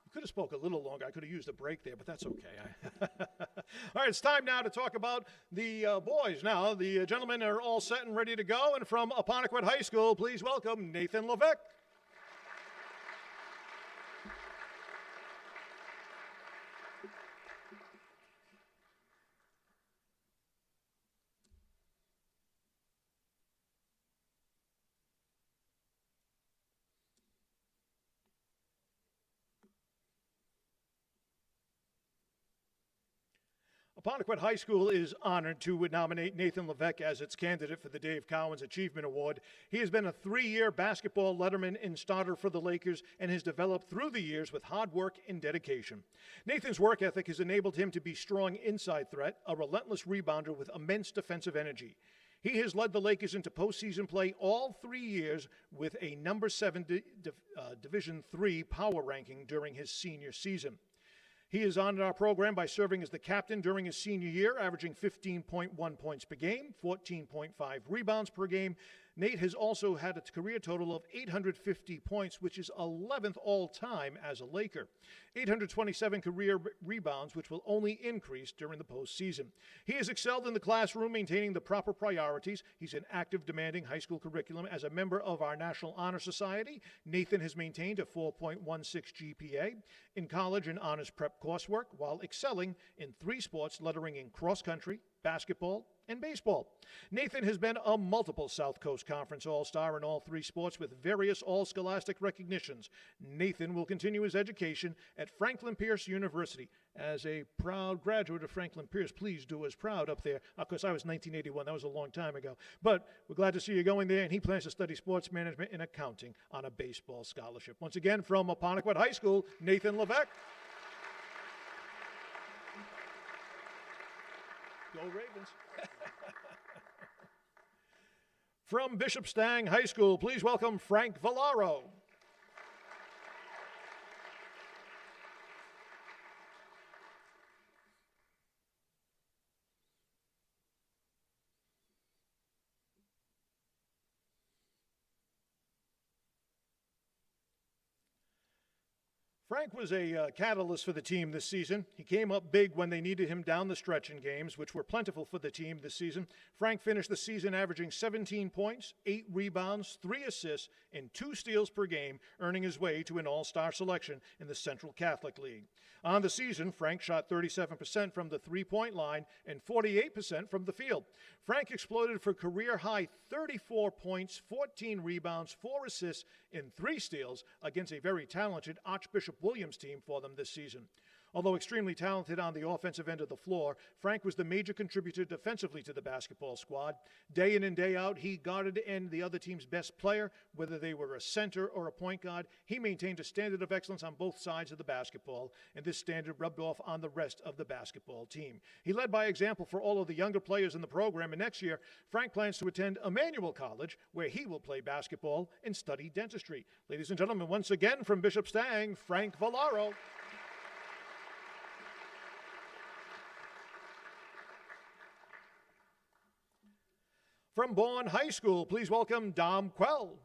Speaker 1: You could have spoke a little longer. I could have used a break there, but that's okay. All right, it's time now to talk about the boys. Now, the gentlemen are all set and ready to go. And from Apponequet High School, please welcome Nathan Levesque. Apponequet High School is honored to nominate Nathan Levesque as its candidate for the Dave Cowens Achievement Award. He has been a 3-year basketball letterman and starter for the Lakers and has developed through the years with hard work and dedication. Nathan's work ethic has enabled him to be strong inside threat, a relentless rebounder with immense defensive energy. He has led the Lakers into postseason play all 3 years with a number 7 Division III power ranking during his senior season. He has honored our program by serving as the captain during his senior year, averaging 15.1 points per game, 14.5 rebounds per game. Nate has also had a career total of 850 points, which is 11th all-time as a Laker. 827 career rebounds, which will only increase during the postseason. He has excelled in the classroom, maintaining the proper priorities. He's an active, demanding high school curriculum. As a member of our National Honor Society, Nathan has maintained a 4.16 GPA. In college and honors prep coursework, while excelling in 3 sports, lettering in cross-country, basketball, and baseball. Nathan has been a multiple South Coast Conference All-Star in all three sports with various all-scholastic recognitions. Nathan will continue his education at Franklin Pierce University. As a proud graduate of Franklin Pierce, please do us proud up there. Of course, I was 1981. That was a long time ago. But we're glad to see you going there, and he plans to study sports management and accounting on a baseball scholarship. Once again, from Apponequet High School, Nathan Levesque. Go Ravens. From Bishop Stang High School, please welcome Frank Villaro. Frank was a catalyst for the team this season. He came up big when they needed him down the stretch in games, which were plentiful for the team this season. Frank finished the season averaging 17 points, 8 rebounds, 3 assists, and 2 steals per game, earning his way to an all-star selection in the Central Catholic League. On the season, Frank shot 37% from the three-point line and 48% from the field. Frank exploded for career-high 34 points, 14 rebounds, 4 assists, and 3 steals against a very talented Archbishop Williams team for them this season. Although extremely talented on the offensive end of the floor, Frank was the major contributor defensively to the basketball squad. Day in and day out, he guarded and the other team's best player, whether they were a center or a point guard. He maintained a standard of excellence on both sides of the basketball, and this standard rubbed off on the rest of the basketball team. He led by example for all of the younger players in the program, and next year, Frank plans to attend Emmanuel College, where he will play basketball and study dentistry. Ladies and gentlemen, once again from Bishop Stang, Frank Villaro. From Bourne High School, please welcome Dom Quell.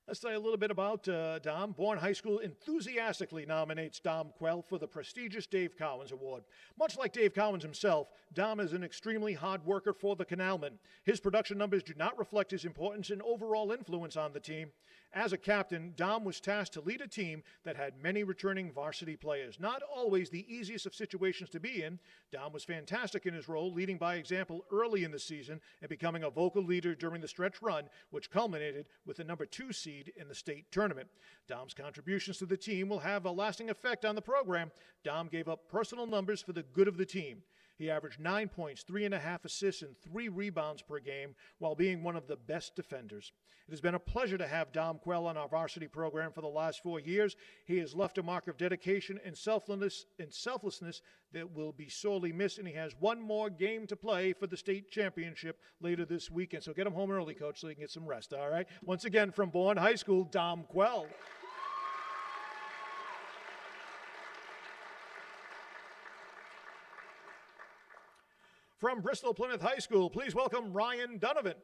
Speaker 1: Let's tell you a little bit about Dom. Bourne High School enthusiastically nominates Dom Quell for the prestigious Dave Cowens Award. Much like Dave Cowens himself, Dom is an extremely hard worker for the Canalmen. His production numbers do not reflect his importance and overall influence on the team. As a captain, Dom was tasked to lead a team that had many returning varsity players. Not always the easiest of situations to be in, Dom was fantastic in his role, leading by example early in the season and becoming a vocal leader during the stretch run, which culminated with the number 2 seed in the state tournament. Dom's contributions to the team will have a lasting effect on the program. Dom gave up personal numbers for the good of the team. He averaged 9 points, 3.5 assists, and 3 rebounds per game while being one of the best defenders. It has been a pleasure to have Dom Quell on our varsity program for the last 4 years. He has left a mark of dedication and selflessness that will be sorely missed, and he has one more game to play for the state championship later this weekend. So get him home early, Coach, so he can get some rest, all right? Once again, from Bourne High School, Dom Quell. From Bristol Plymouth High School, please welcome Ryan Donovan.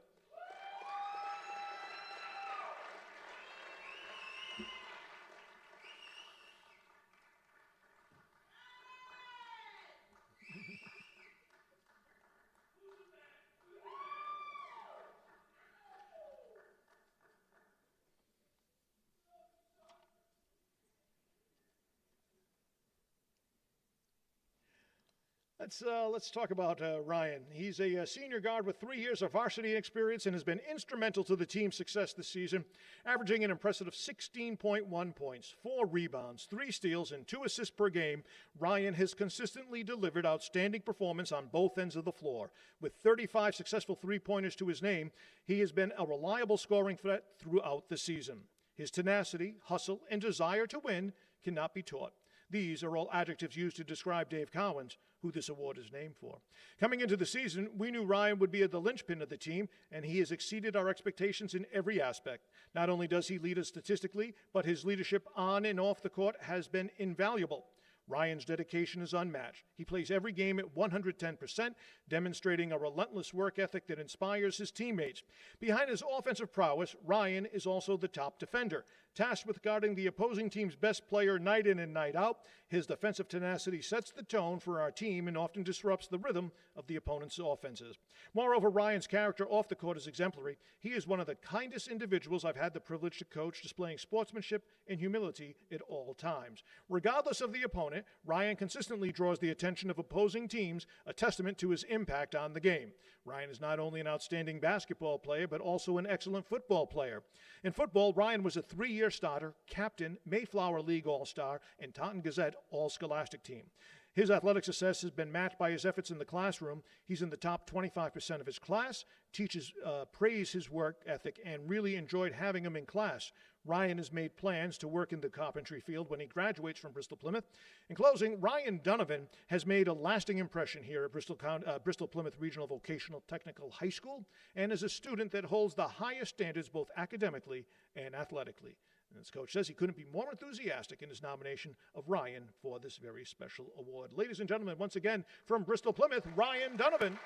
Speaker 1: Let's talk about Ryan. He's a senior guard with 3 years of varsity experience and has been instrumental to the team's success this season, averaging an impressive 16.1 points, 4 rebounds, 3 steals, and 2 assists per game. Ryan has consistently delivered outstanding performance on both ends of the floor. With 35 successful three-pointers to his name, he has been a reliable scoring threat throughout the season. His tenacity, hustle, and desire to win cannot be taught. These are all adjectives used to describe Dave Cowens, who this award is named for. Coming into the season, we knew Ryan would be the linchpin of the team, and he has exceeded our expectations in every aspect. Not only does he lead us statistically, but his leadership on and off the court has been invaluable. Ryan's dedication is unmatched. He plays every game at 110%, demonstrating a relentless work ethic that inspires his teammates. Behind his offensive prowess, Ryan is also the top defender. Tasked with guarding the opposing team's best player night in and night out, his defensive tenacity sets the tone for our team and often disrupts the rhythm of the opponent's offenses. Moreover, Ryan's character off the court is exemplary. He is one of the kindest individuals I've had the privilege to coach, displaying sportsmanship and humility at all times. Regardless of the opponent, Ryan consistently draws the attention of opposing teams, a testament to his impact on the game. Ryan is not only an outstanding basketball player, but also an excellent football player. In football, Ryan was a 3-year starter, captain, Mayflower League All-Star, and Taunton Gazette All-Scholastic team. His athletic success has been matched by his efforts in the classroom. He's in the top 25% of his class, teachers praise his work ethic, and really enjoyed having him in class. Ryan has made plans to work in the carpentry field when he graduates from Bristol Plymouth. In closing, Ryan Donovan has made a lasting impression here at Bristol Plymouth Regional Vocational Technical High School and is a student that holds the highest standards both academically and athletically. And as Coach says, he couldn't be more enthusiastic in his nomination of Ryan for this very special award. Ladies and gentlemen, once again, from Bristol Plymouth, Ryan Donovan.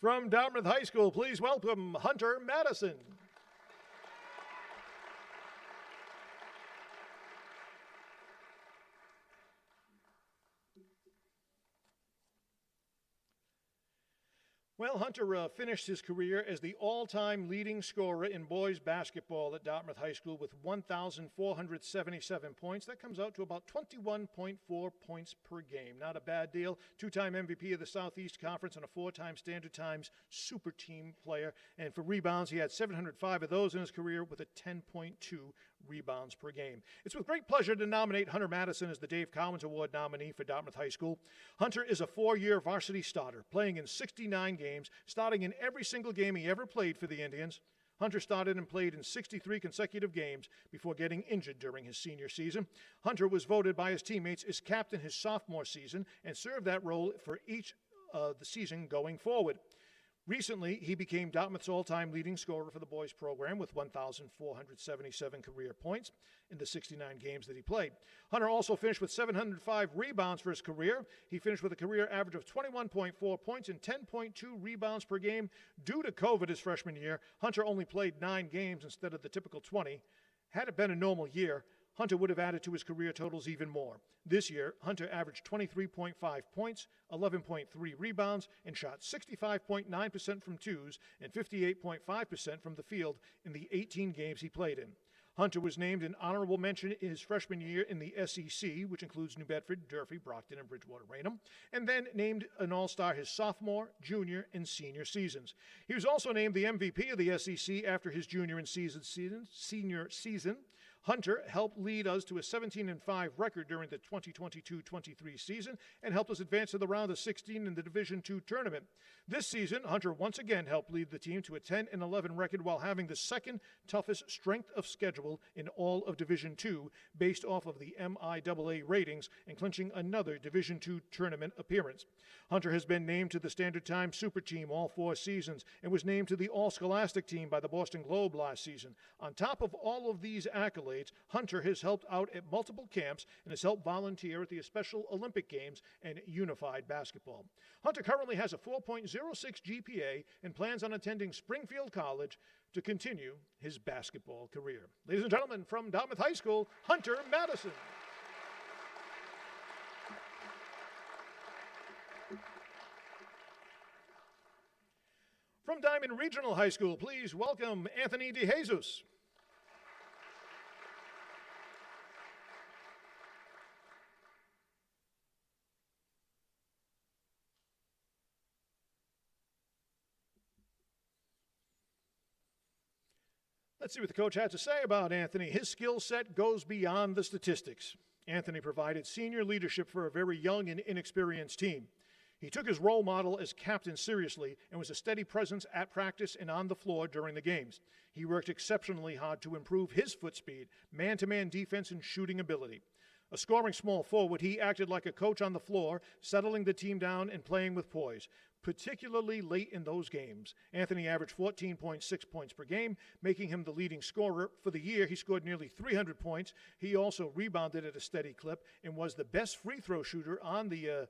Speaker 1: From Dartmouth High School, please welcome Hunter Madison. Well, Hunter finished his career as the all-time leading scorer in boys basketball at Dartmouth High School with 1,477 points. That comes out to about 21.4 points per game. Not a bad deal. 2-time MVP of the Southeast Conference and a 4-time Standard Times Super Team player. And for rebounds, he had 705 of those in his career with a 10.2 rebounds per game. It's with great pleasure to nominate Hunter Madison as the Dave Cowens Award nominee for Dartmouth High School. Hunter is a 4-year varsity starter, playing in 69 games, starting in every single game he ever played for the Indians. Hunter started and played in 63 consecutive games before getting injured during his senior season. Hunter was voted by his teammates as captain his sophomore season and served that role for each of the season going forward. Recently, he became Dartmouth's all-time leading scorer for the boys program with 1,477 career points in the 69 games that he played. Hunter also finished with 705 rebounds for his career. He finished with a career average of 21.4 points and 10.2 rebounds per game. Due to COVID his freshman year, Hunter only played 9 games instead of the typical 20. Had it been a normal year, Hunter would have added to his career totals even more. This year, Hunter averaged 23.5 points, 11.3 rebounds, and shot 65.9% from twos and 58.5% from the field in the 18 games he played in. Hunter was named an honorable mention in his freshman year in the SEC, which includes New Bedford, Durfee, Brockton, and Bridgewater-Raynham, and then named an All-Star his sophomore, junior, and senior seasons. He was also named the MVP of the SEC after his junior and senior season. Hunter helped lead us to a 17-5 record during the 2022-23 season and helped us advance to the round of 16 in the Division II tournament. This season, Hunter once again helped lead the team to a 10-11 record while having the second toughest strength of schedule in all of Division II based off of the MIAA ratings and clinching another Division II tournament appearance. Hunter has been named to the Standard Time Super Team all 4 seasons and was named to the All-Scholastic Team by the Boston Globe last season. On top of all of these accolades, Hunter has helped out at multiple camps and has helped volunteer at the Special Olympic Games and Unified Basketball. Hunter currently has a 4.06 GPA and plans on attending Springfield College to continue his basketball career. Ladies and gentlemen, from Dartmouth High School, Hunter Madison. From Diamond Regional High School, please welcome Anthony DeJesus. Let's see what the coach had to say about Anthony. His skill set goes beyond the statistics. Anthony provided senior leadership for a very young and inexperienced team. He took his role model as captain seriously and was a steady presence at practice and on the floor during the games. He worked exceptionally hard to improve his foot speed, man-to-man defense, and shooting ability. A scoring small forward, he acted like a coach on the floor, settling the team down and playing with poise, particularly late in those games. Anthony averaged 14.6 points per game, making him the leading scorer. For the year, he scored nearly 300 points. He also rebounded at a steady clip and was the best free throw shooter on the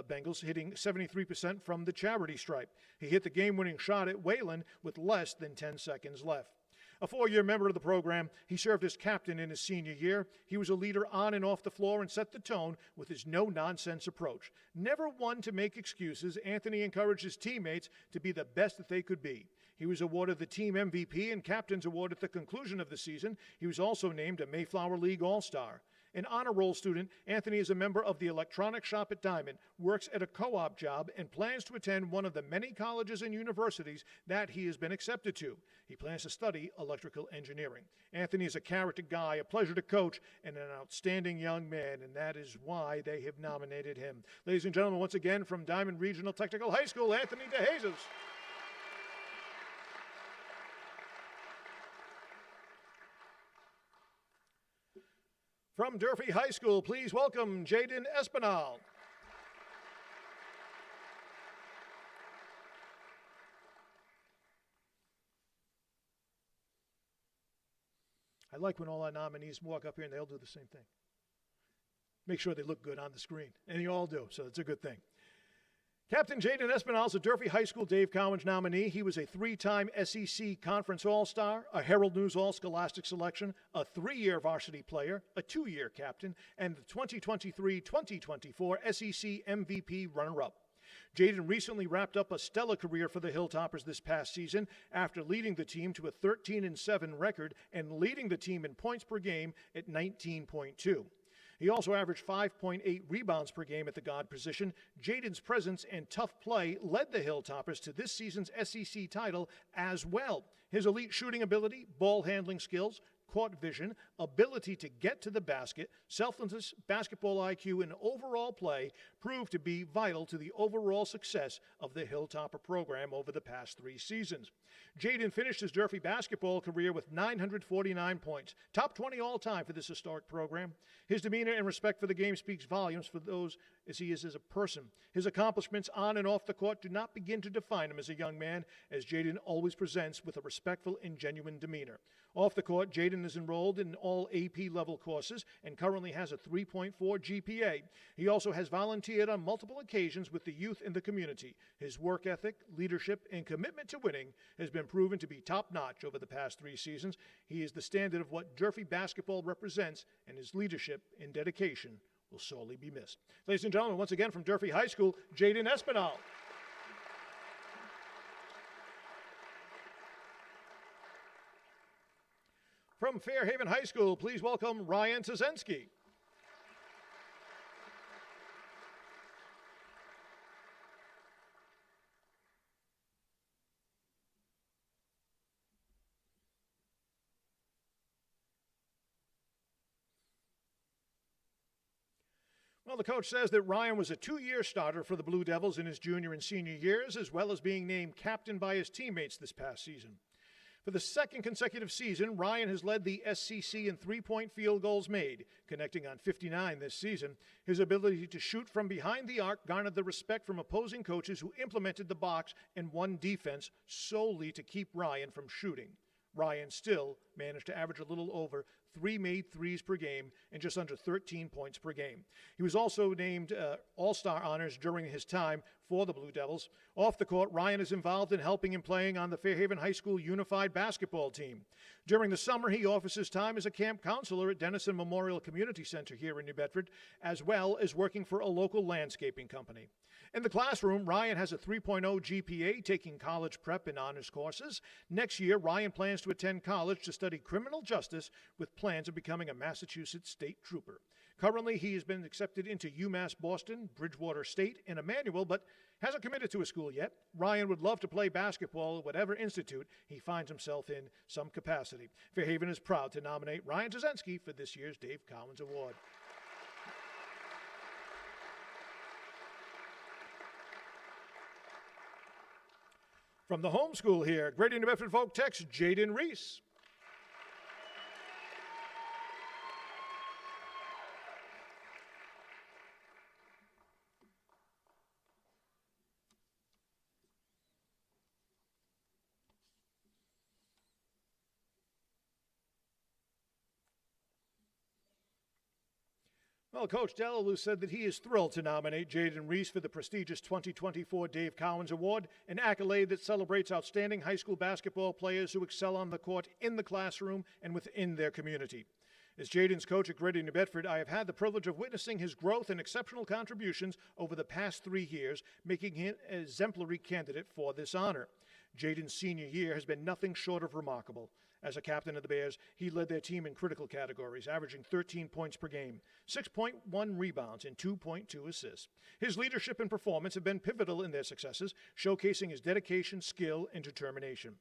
Speaker 1: Bengals, hitting 73% from the charity stripe. He hit the game-winning shot at Wayland with less than 10 seconds left. A four-year member of the program, he served as captain in his senior year. He was a leader on and off the floor and set the tone with his no-nonsense approach. Never one to make excuses, Anthony encouraged his teammates to be the best that they could be. He was awarded the Team MVP and Captain's Award at the conclusion of the season. He was also named a Mayflower League All-Star. An honor roll student, Anthony is a member of the electronic shop at Diamond, works at a co-op job, and plans to attend one of the many colleges and universities that he has been accepted to. He plans to study electrical engineering. Anthony is a character guy, a pleasure to coach, and an outstanding young man, and that is why they have nominated him. Ladies and gentlemen, once again from Diamond Regional Technical High School, Anthony DeJesus. From Durfee High School, please welcome Jaden Espinal. I like when all our nominees walk up here and they'll do the same thing. Make sure they look good on the screen, and you all do, so it's a good thing. Captain Jaden Espinal is a Durfee High School Dave Cowens nominee. He was a three-time SEC Conference All-Star, a Herald News All-Scholastic Selection, a three-year varsity player, a two-year captain, and the 2023-2024 SEC MVP runner-up. Jaden recently wrapped up a stellar career for the Hilltoppers this past season after leading the team to a 13-7 record and leading the team in points per game at 19.2. He also averaged 5.8 rebounds per game at the guard position. Jaden's presence and tough play led the Hilltoppers to this season's SEC title as well. His elite shooting ability, ball handling skills, court vision, ability to get to the basket, selfless basketball IQ, and overall play proved to be vital to the overall success of the Hilltopper program over the past 3 seasons. Jaden finished his Durfee basketball career with 949 points, top 20 all-time for this historic program. His demeanor and respect for the game speaks volumes for those as he is as a person. His accomplishments on and off the court do not begin to define him as a young man, as Jaden always presents with a respectful and genuine demeanor. Off the court, Jaden is enrolled in all AP-level courses and currently has a 3.4 GPA. He also has volunteered on multiple occasions with the youth in the community. His work ethic, leadership, and commitment to winning has been proven to be top-notch over the past 3 seasons. He is the standard of what Durfee basketball represents, and his leadership and dedication will sorely be missed. Ladies and gentlemen, once again from Durfee High School, Jaden Espinal. From Fairhaven High School, please welcome Ryan Czenzensky. Well, the coach says that Ryan was a 2-year starter for the Blue Devils in his junior and senior years, as well as being named captain by his teammates this past season. For the second consecutive season, Ryan has led the SCC in three-point field goals made, connecting on 59 this season. His ability to shoot from behind the arc garnered the respect from opposing coaches who implemented the box and won defense solely to keep Ryan from shooting. Ryan still managed to average a little over 3 made threes per game and just under 13 points per game. He was also named All-Star honors during his time for the Blue Devils. Off the court, Ryan is involved in helping and playing on the Fairhaven High School Unified Basketball team. During the summer, he offers his time as a camp counselor at Denison Memorial Community Center here in New Bedford, as well as working for a local landscaping company. In the classroom, Ryan has a 3.0 GPA, taking college prep and honors courses. Next year, Ryan plans to attend college to study criminal justice with plans of becoming a Massachusetts state trooper. Currently, he has been accepted into UMass Boston, Bridgewater State, and Emmanuel, but hasn't committed to a school yet. Ryan would love to play basketball at whatever institute he finds himself in some capacity. Fairhaven is proud to nominate Ryan Czenzensky for this year's Dave Cowens Award. From the home school here, Greater New Bedford Folk Tech's Jaden Reese. Well, Coach Delalue said that he is thrilled to nominate Jaden Reese for the prestigious 2024 Dave Cowens Award, an accolade that celebrates outstanding high school basketball players who excel on the court, in the classroom, and within their community. As Jaden's coach at Greater New Bedford, I have had the privilege of witnessing his growth and exceptional contributions over the past 3 years, making him an exemplary candidate for this honor. Jaden's senior year has been nothing short of remarkable. As a captain of the Bears, he led their team in critical categories, averaging 13 points per game, 6.1 rebounds, and 2.2 assists. His leadership and performance have been pivotal in their successes, showcasing his dedication, skill, and determination.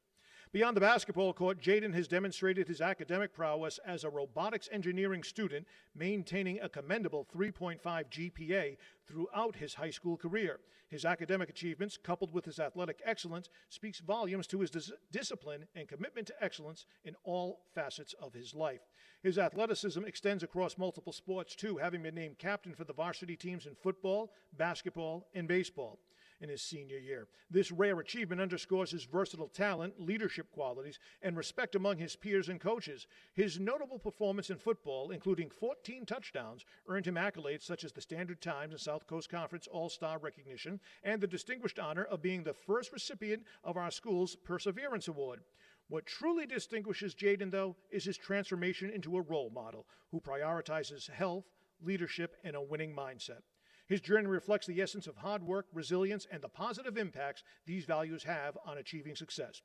Speaker 1: Beyond the basketball court, Jaden has demonstrated his academic prowess as a robotics engineering student, maintaining a commendable 3.5 GPA throughout his high school career. His academic achievements, coupled with his athletic excellence, speaks volumes to his discipline and commitment to excellence in all facets of his life. His athleticism extends across multiple sports, too, having been named captain for the varsity teams in football, basketball, and baseball in his senior year. This rare achievement underscores his versatile talent, leadership qualities, and respect among his peers and coaches. His notable performance in football, including 14 touchdowns, earned him accolades such as the Standard Times and South Coast Conference All-Star recognition and the distinguished honor of being the first recipient of our school's Perseverance Award. What truly distinguishes Jaden, though, is his transformation into a role model who prioritizes health, leadership, and a winning mindset. His journey reflects the essence of hard work, resilience, and the positive impacts these values have on achieving success.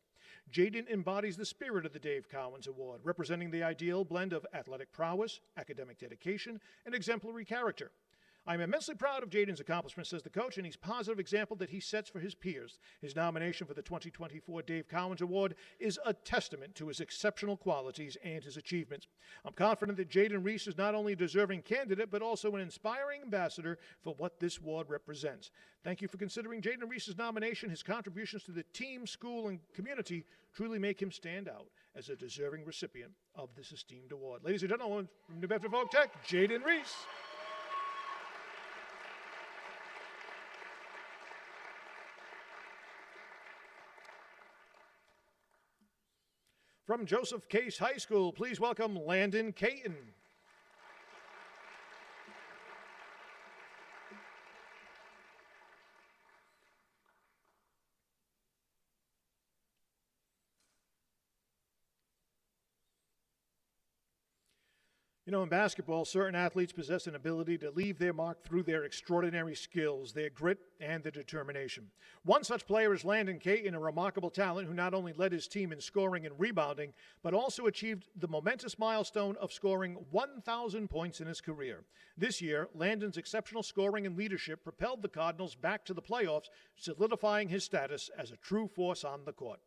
Speaker 1: Jaden embodies the spirit of the Dave Cowens Award, representing the ideal blend of athletic prowess, academic dedication, and exemplary character. I'm immensely proud of Jaden's accomplishments, says the coach, and he's a positive example that he sets for his peers. His nomination for the 2024 Dave Cowens Award is a testament to his exceptional qualities and his achievements. I'm confident that Jaden Reese is not only a deserving candidate, but also an inspiring ambassador for what this award represents. Thank you for considering Jaden Reese's nomination. His contributions to the team, school, and community truly make him stand out as a deserving recipient of this esteemed award. Ladies and gentlemen, from New Bedford Folk Tech, Jaden Reese. From Joseph Case High School, please welcome Landon Caton. You know, in basketball, certain athletes possess an ability to leave their mark through their extraordinary skills, their grit, and their determination. One such player is Landon Caton, a remarkable talent who not only led his team in scoring and rebounding, but also achieved the momentous milestone of scoring 1,000 points in his career. This year, Landon's exceptional scoring and leadership propelled the Cardinals back to the playoffs, solidifying his status as a true force on the court.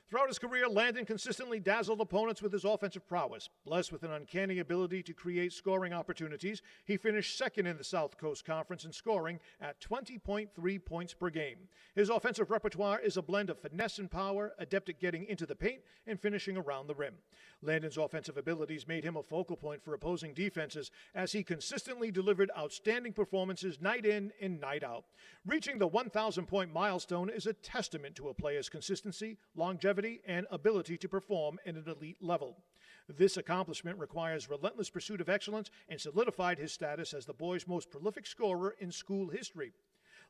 Speaker 1: Throughout his career, Landon consistently dazzled opponents with his offensive prowess. Blessed with an uncanny ability to create scoring opportunities, he finished second in the South Coast Conference in scoring at 20.3 points per game. His offensive repertoire is a blend of finesse and power, adept at getting into the paint and finishing around the rim. Landon's offensive abilities made him a focal point for opposing defenses as he consistently delivered outstanding performances night in and night out. Reaching the 1,000-point milestone is a testament to a player's consistency, longevity, and ability to perform at an elite level. This accomplishment requires relentless pursuit of excellence and solidified his status as the boys' most prolific scorer in school history.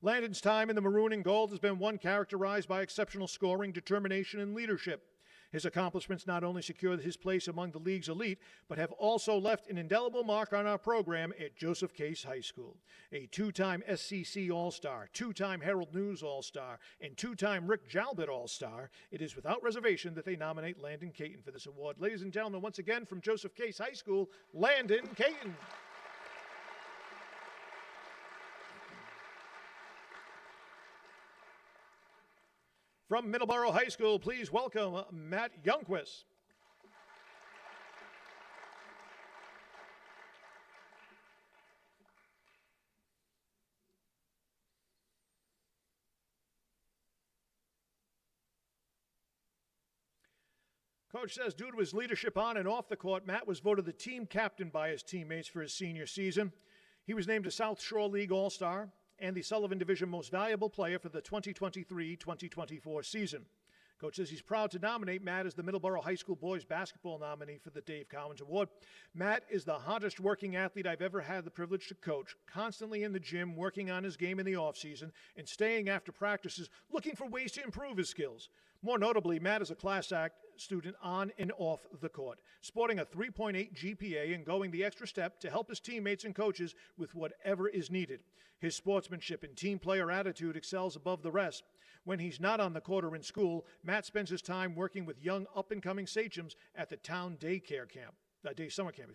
Speaker 1: Landon's time in the Maroon and Gold has been one characterized by exceptional scoring, determination, and leadership. His accomplishments not only secured his place among the league's elite, but have also left an indelible mark on our program at Joseph Case High School. A two-time SCC All-Star, two-time Herald News All-Star, and two-time Rick Jalbert All-Star, it is without reservation that they nominate Landon Caton for this award. Ladies and gentlemen, once again from Joseph Case High School, Landon Caton. From Middleborough High School, please welcome Matt Youngquist. Coach says due to his leadership on and off the court, Matt was voted the team captain by his teammates for his senior season. He was named a South Shore League All-Star and the Sullivan Division Most Valuable Player for the 2023-2024 season. Coach says he's proud to nominate Matt as the Middleborough High School boys basketball nominee for the Dave Cowens Award. Matt is the hardest working athlete I've ever had the privilege to coach, constantly in the gym, working on his game in the offseason, and staying after practices, looking for ways to improve his skills. More notably, Matt is a class act student on and off the court, sporting a 3.8 GPA and going the extra step to help his teammates and coaches with whatever is needed. His sportsmanship and team player attitude excels above the rest. When he's not on the court or in school, Matt spends his time working with young up-and-coming sachems at the town day summer camp.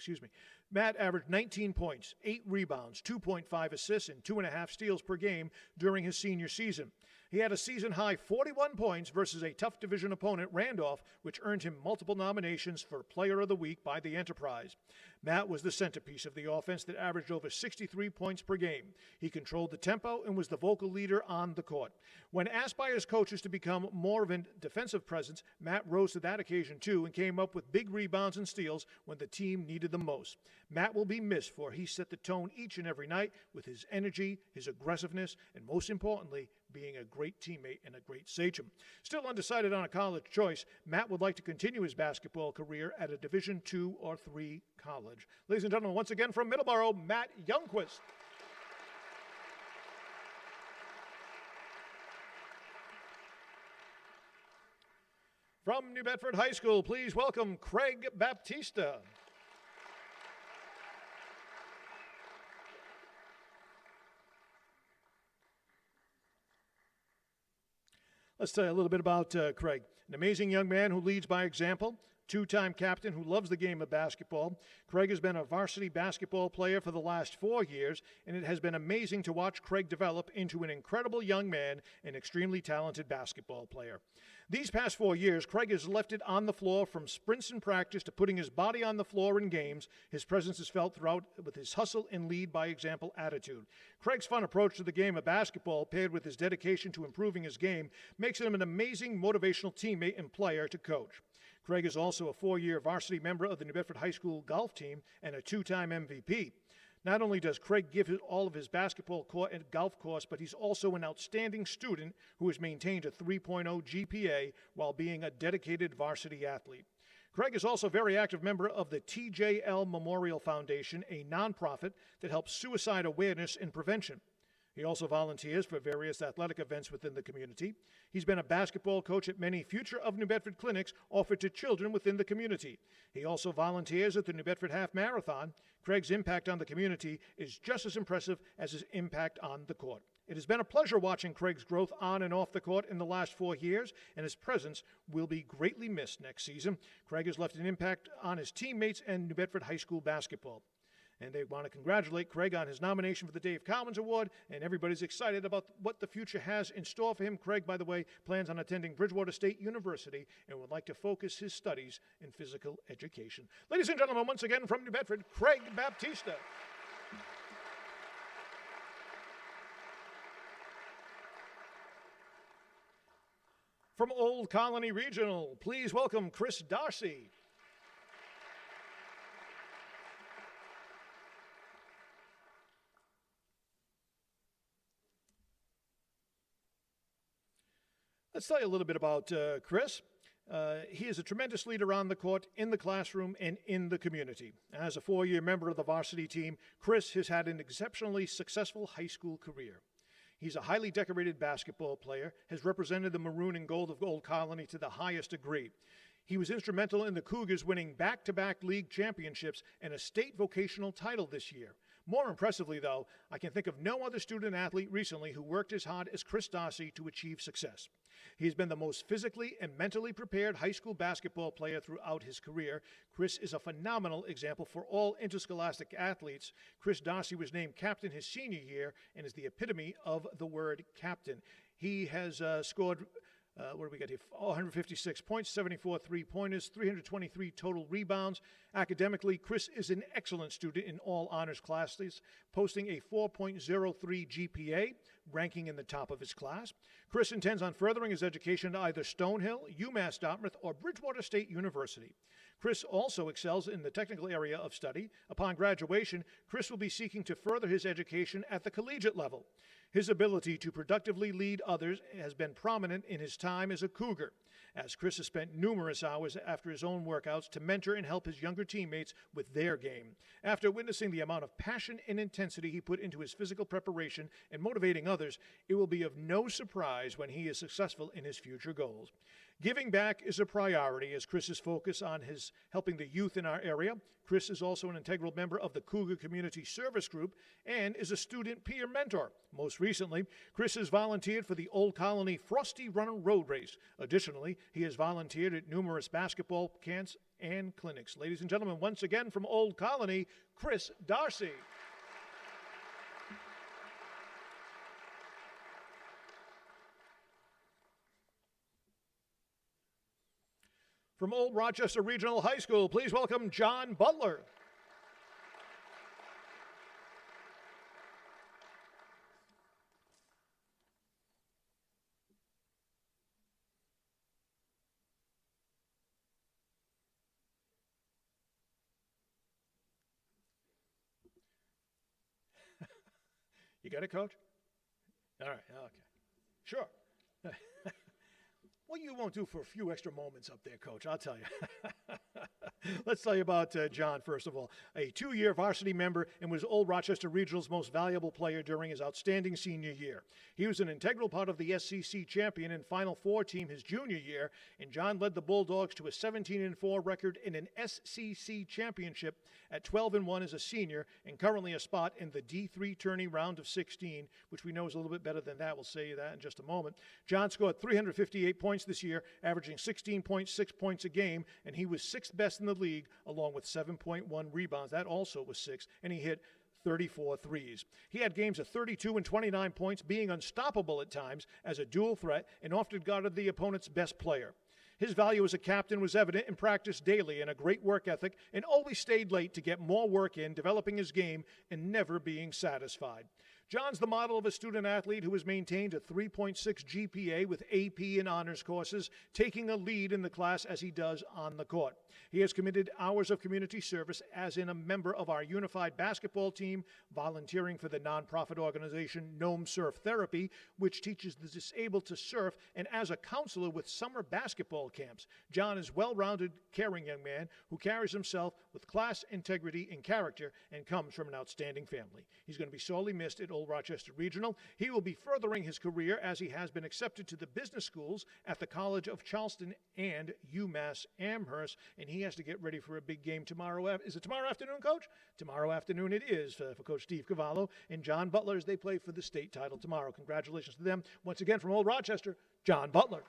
Speaker 1: Matt averaged 19 points, 8 rebounds, 2.5 assists, and 2.5 steals per game during his senior season. He had a season-high 41 points versus a tough division opponent, Randolph, which earned him multiple nominations for Player of the Week by the Enterprise. Matt was the centerpiece of the offense that averaged over 63 points per game. He controlled the tempo and was the vocal leader on the court. When asked by his coaches to become more of a defensive presence, Matt rose to that occasion too and came up with big rebounds and steals when the team needed them most. Matt will be missed, for he set the tone each and every night with his energy, his aggressiveness, and most importantly, being a great teammate and a great sachem. Still undecided on a college choice, Matt would like to continue his basketball career at a Division II or III college. Ladies and gentlemen, once again from Middleborough, Matt Youngquist. From New Bedford High School, please welcome Craig Baptista. Let's tell you a little bit about Craig. An amazing young man who leads by example, two-time captain who loves the game of basketball. Craig has been a varsity basketball player for the last 4 years, and it has been amazing to watch Craig develop into an incredible young man and extremely talented basketball player. These past 4 years, Craig has left it on the floor from sprints in practice to putting his body on the floor in games. His presence is felt throughout with his hustle and lead by example attitude. Craig's fun approach to the game of basketball, paired with his dedication to improving his game, makes him an amazing motivational teammate and player to coach. Craig is also a 4-year varsity member of the New Bedford High School golf team and a 2-time MVP. Not only does Craig give all of his basketball court and golf course, but he's also an outstanding student who has maintained a 3.0 GPA while being a dedicated varsity athlete. Craig is also a very active member of the TJL Memorial Foundation, a nonprofit that helps suicide awareness and prevention. He also volunteers for various athletic events within the community. He's been a basketball coach at many Future of New Bedford clinics offered to children within the community. He also volunteers at the New Bedford Half Marathon. Craig's impact on the community is just as impressive as his impact on the court. It has been a pleasure watching Craig's growth on and off the court in the last 4 years, and his presence will be greatly missed next season. Craig has left an impact on his teammates and New Bedford High School basketball. And they want to congratulate Craig on his nomination for the Dave Cowens Award, and everybody's excited about what the future has in store for him. Craig, by the way, plans on attending Bridgewater State University and would like to focus his studies in physical education. Ladies and gentlemen, once again from New Bedford, Craig Baptista. From Old Colony Regional, please welcome Chris Darcy. Let's tell you a little bit about Chris. He is a tremendous leader on the court, in the classroom, and in the community. As a 4-year member of the varsity team, Chris has had an exceptionally successful high school career. He's a highly decorated basketball player, has represented the maroon and gold of Old Colony to the highest degree. He was instrumental in the Cougars winning back-to-back league championships and a state vocational title this year. More impressively, though, I can think of no other student athlete recently who worked as hard as Chris Darcy to achieve success. He's been the most physically and mentally prepared high school basketball player throughout his career. Chris is a phenomenal example for all interscholastic athletes. Chris Darcy was named captain his senior year and is the epitome of the word captain. He has scored 156 points, 74 three-pointers, 323 total rebounds. Academically, Chris is an excellent student in all honors classes, posting a 4.03 GPA ranking in the top of his class. Chris intends on furthering his education at either Stonehill, UMass Dartmouth, or Bridgewater State University. Chris also excels in the technical area of study. Upon graduation, Chris will be seeking to further his education at the collegiate level. His ability to productively lead others has been prominent in his time as a Cougar, as Chris has spent numerous hours after his own workouts to mentor and help his younger teammates with their game. After witnessing the amount of passion and intensity he put into his physical preparation and motivating others, it will be of no surprise when he is successful in his future goals. Giving back is a priority as Chris is focused on his helping the youth in our area. Chris is also an integral member of the Cougar Community Service Group and is a student peer mentor. Most recently, Chris has volunteered for the Old Colony Frosty Runner Road Race. Additionally, he has volunteered at numerous basketball camps and clinics. Ladies and gentlemen, once again from Old Colony, Chris Darcy. From Old Rochester Regional High School, please welcome John Butler. You got it, Coach? All right, okay. Sure. What you won't do for a few extra moments up there, Coach, I'll tell you. Let's tell you about John, first of all. A 2-year varsity member and was Old Rochester Regional's most valuable player during his outstanding senior year. He was an integral part of the SCC champion and Final Four team his junior year, and John led the Bulldogs to a 17-4 record in an SCC championship at 12-1 as a senior, and currently a spot in the D3 tourney round of 16, which we know is a little bit better than that. We'll say that in just a moment. John scored 358 points this year, averaging 16.6 points a game, and he was 6th best in the league, along with 7.1 rebounds. That also was 6, and he hit 34 threes. He had games of 32 and 29 points, being unstoppable at times as a dual threat, and often guarded the opponent's best player. His value as a captain was evident in practice daily and a great work ethic, and always stayed late to get more work in, developing his game and never being satisfied. John's the model of a student athlete who has maintained a 3.6 GPA with AP and honors courses, taking a lead in the class as he does on the court. He has committed hours of community service as in a member of our unified basketball team, volunteering for the nonprofit organization Gnome Surf Therapy, which teaches the disabled to surf, and as a counselor with summer basketball camps. John is a well-rounded, caring young man who carries himself with class, integrity, and character, and comes from an outstanding family. He's going to be sorely missed at Old Rochester Regional. He will be furthering his career as he has been accepted to the business schools at the College of Charleston and UMass Amherst, and he has to get ready for a big game tomorrow. Is it tomorrow afternoon, Coach? Tomorrow afternoon it is for Coach Steve Cavallo and John Butler as they play for the state title tomorrow. Congratulations to them. Once again from Old Rochester, John Butler.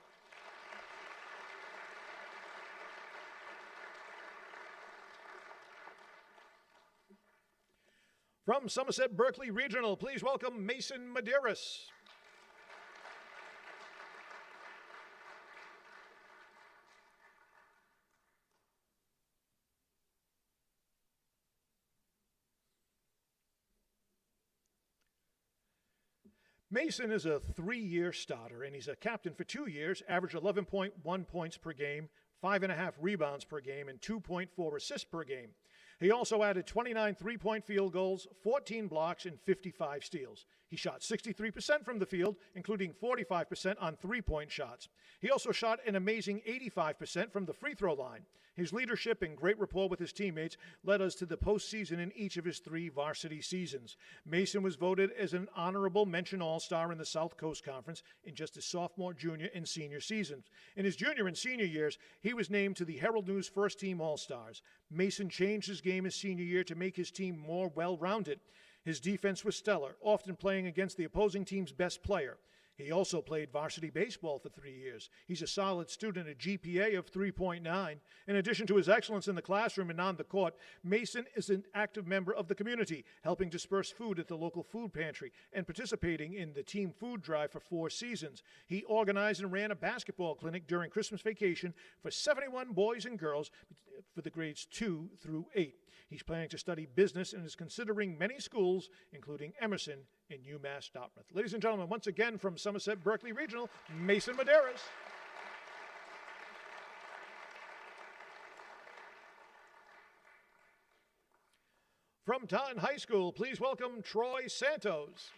Speaker 1: From Somerset Berkeley Regional, please welcome Mason Medeiros. Mason is a 3-year starter, and he's a captain for 2 years, averaged 11.1 points per game, 5.5 rebounds per game, and 2.4 assists per game. He also added 29 three-point field goals, 14 blocks, and 55 steals. He shot 63% from the field, including 45% on three-point shots. He also shot an amazing 85% from the free throw line. His leadership and great rapport with his teammates led us to the postseason in each of his 3 varsity seasons. Mason was voted as an honorable mention All-Star in the South Coast Conference in just his sophomore, junior, and senior seasons. In his junior and senior years, he was named to the Herald News First-Team All-Stars. Mason changed his game his senior year to make his team more well-rounded. His defense was stellar, often playing against the opposing team's best player. He also played varsity baseball for 3 years. He's a solid student, a GPA of 3.9. In addition to his excellence in the classroom and on the court, Mason is an active member of the community, helping disperse food at the local food pantry and participating in the team food drive for 4 seasons. He organized and ran a basketball clinic during Christmas vacation for 71 boys and girls for the grades 2 through 8. He's planning to study business and is considering many schools, including Emerson in UMass Dartmouth. Ladies and gentlemen, once again from Somerset Berkeley Regional, Mason Medeiros. From Taunton High School, please welcome Troy Santos.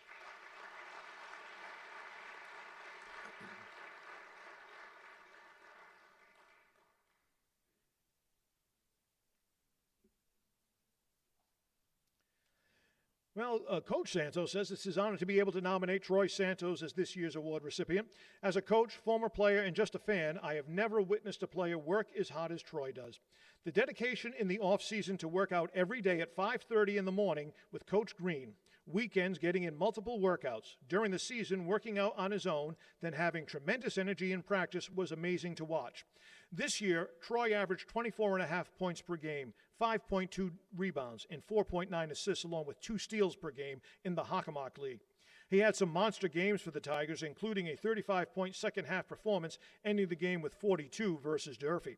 Speaker 1: Well, Coach Santos says it's his honor to be able to nominate Troy Santos as this year's award recipient. As a coach, former player, and just a fan, I have never witnessed a player work as hard as Troy does. The dedication in the off-season to work out every day at 5:30 in the morning with Coach Green, weekends getting in multiple workouts, during the season working out on his own, then having tremendous energy in practice was amazing to watch. This year, Troy averaged 24.5 points per game, 5.2 rebounds, and 4.9 assists, along with 2 steals per game in the Hockomock League. He had some monster games for the Tigers, including a 35-point second-half performance, ending the game with 42 versus Durfee.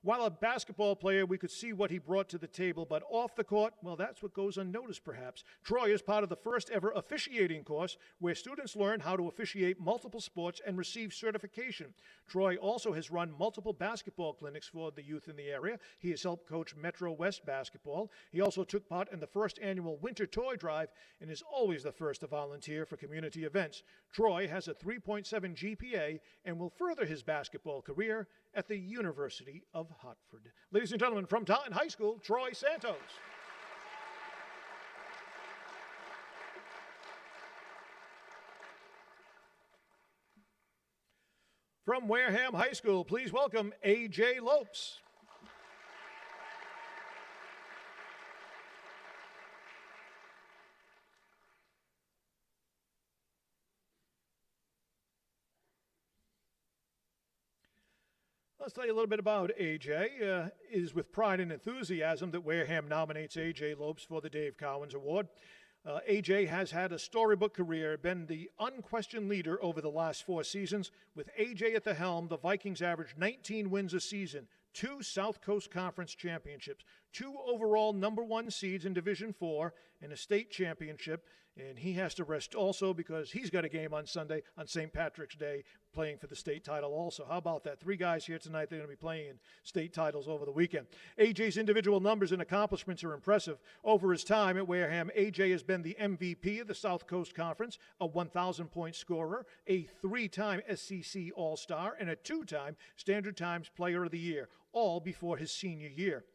Speaker 1: While a basketball player, we could see what he brought to the table, but off the court, well, that's what goes unnoticed, perhaps. Troy is part of the first ever officiating course where students learn how to officiate multiple sports and receive certification. Troy also has run multiple basketball clinics for the youth in the area. He has helped coach Metro West basketball. He also took part in the first annual Winter Toy Drive and is always the first to volunteer for community events. Troy has a 3.7 GPA and will further his basketball career at the University of Hartford. Ladies and gentlemen, from Taunton High School, Troy Santos. From Wareham High School, please welcome A.J. Lopes. Let's tell you a little bit about A.J. It is with pride and enthusiasm that Wareham nominates A.J. Lopes for the Dave Cowens Award. A.J. has had a storybook career, been the unquestioned leader over the last 4 seasons. With A.J. at the helm, the Vikings averaged 19 wins a season, 2 South Coast Conference championships, 2 overall #1 seeds in Division IV, and a state championship. And he has to rest also because he's got a game on Sunday on St. Patrick's Day playing for the state title also. How about that? 3 guys here tonight, they're going to be playing in state titles over the weekend. AJ's individual numbers and accomplishments are impressive. Over his time at Wareham, AJ has been the MVP of the South Coast Conference, a 1,000-point scorer, a 3-time SEC All-Star, and a 2-time Standard Times Player of the Year, all before his senior year.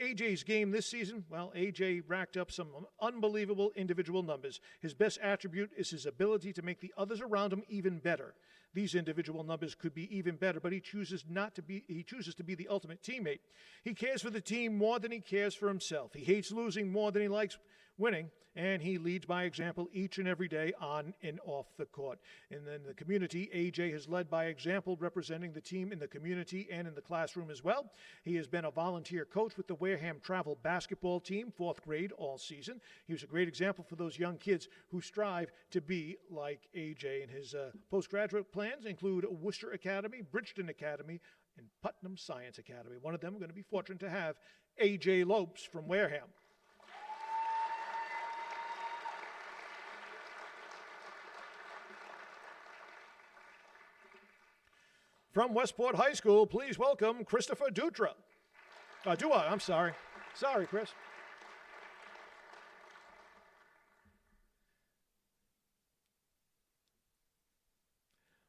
Speaker 1: AJ's game this season, well, AJ racked up some unbelievable individual numbers. His best attribute is his ability to make the others around him even better. These individual numbers could be even better, but he chooses to be the ultimate teammate. He cares for the team more than he cares for himself. He hates losing more than he likes winning, and he leads by example each and every day on and off the court. And then the community, AJ has led by example, representing the team in the community and in the classroom as well. He has been a volunteer coach with the Wareham Travel basketball team, 4th grade all season. He was a great example for those young kids who strive to be like AJ. And his postgraduate plans include Worcester Academy, Bridgeton Academy, and Putnam Science Academy. One of them are going to be fortunate to have AJ Lopes from Wareham. From Westport High School, please welcome Christopher Dutra. I'm sorry. Sorry, Chris.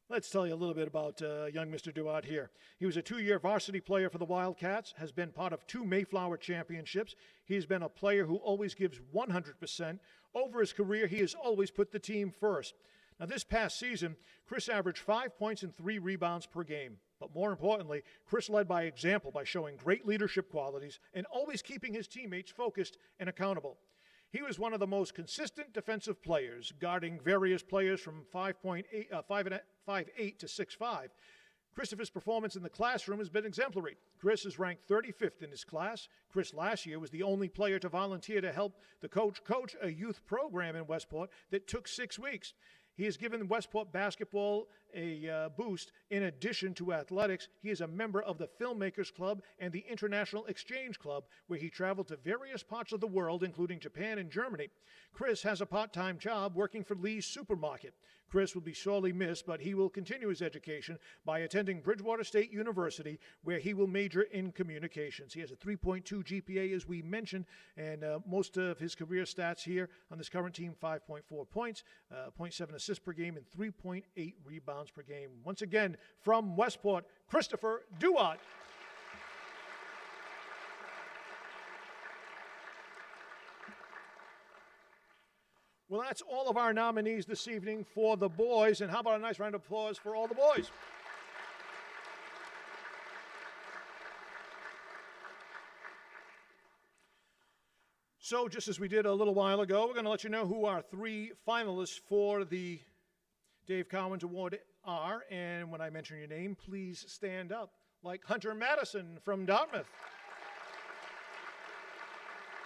Speaker 1: Let's tell you a little bit about young Mr. Duart here. He was a 2-year varsity player for the Wildcats, has been part of 2 Mayflower championships. He's been a player who always gives 100%. Over his career, he has always put the team first. Now, this past season, Chris averaged 5 points and 3 rebounds per game. But more importantly, Chris led by example by showing great leadership qualities and always keeping his teammates focused and accountable. He was one of the most consistent defensive players, guarding various players from 5'8" to 6'5". Christopher's performance in the classroom has been exemplary. Chris is ranked 35th in his class. Chris last year was the only player to volunteer to help the coach a youth program in Westport that took 6 weeks. He has given Westport basketball a boost. In addition to athletics, he is a member of the Filmmakers Club and the International Exchange Club, where he traveled to various parts of the world, including Japan and Germany. Chris has a part-time job working for Lee's Supermarket. Chris will be sorely missed, but he will continue his education by attending Bridgewater State University, where he will major in communications. He has a 3.2 GPA, as we mentioned, and most of his career stats here on this current team: 5.4 points, 0.7 assists per game, and 3.8 rebounds per game. Once again, from Westport, Christopher Duat. Well, that's all of our nominees this evening for the boys. And how about a nice round of applause for all the boys? So just as we did a little while ago, we're going to let you know who our 3 finalists for the Dave Cowens Award are. And when I mention your name, please stand up, like Hunter Madison from Dartmouth,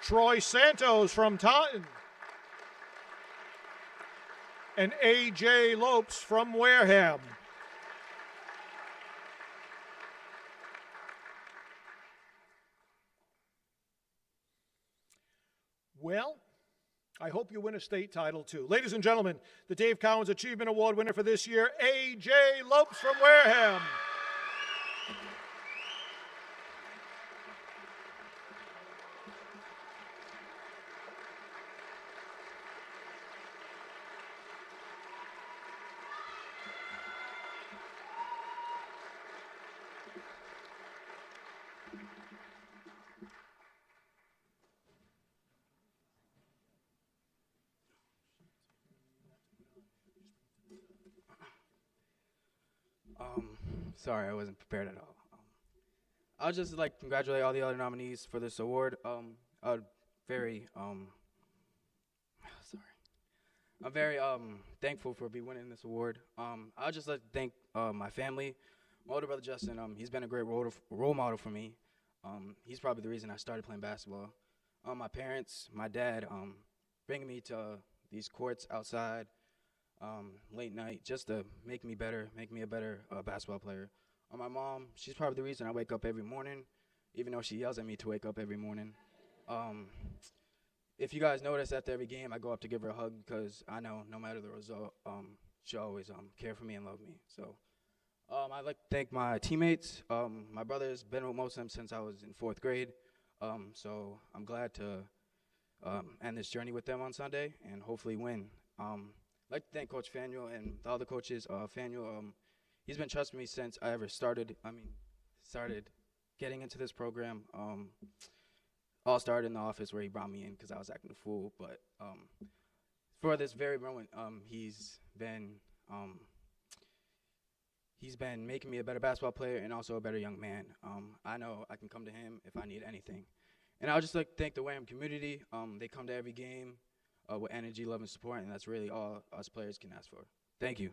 Speaker 1: Troy Santos from Taunton, and A.J. Lopes from Wareham. Well, I hope you win a state title, too. Ladies and gentlemen, the Dave Cowens Achievement Award winner for this year, A.J. Lopes from Wareham.
Speaker 5: Sorry, I wasn't prepared at all. I would just like to congratulate all the other nominees for this award. I'm very thankful for winning this award. I would just like to thank my family. My older brother Justin, he's been a great role model for me. He's probably the reason I started playing basketball. My parents, my dad, bringing me to these courts outside late night just to make me better, make me a better basketball player. My mom, she's probably the reason I wake up every morning, even though she yells at me to wake up every morning. If you guys notice, after every game, I go up to give her a hug because I know no matter the result, she'll always care for me and love me. So I'd like to thank my teammates. My brother's been with most of them since I was in 4th grade, so I'm glad to end this journey with them on Sunday and hopefully win. I'd like to thank Coach Fanuel and the other coaches. Fanuel, he's been trusting me since I ever started getting into this program. All started in the office where he brought me in because I was acting a fool. But for this very moment, he's been making me a better basketball player and also a better young man. I know I can come to him if I need anything. And I would just like to thank the Wareham community. They come to every game with energy, love, and support, and that's really all us players can ask for. Thank you.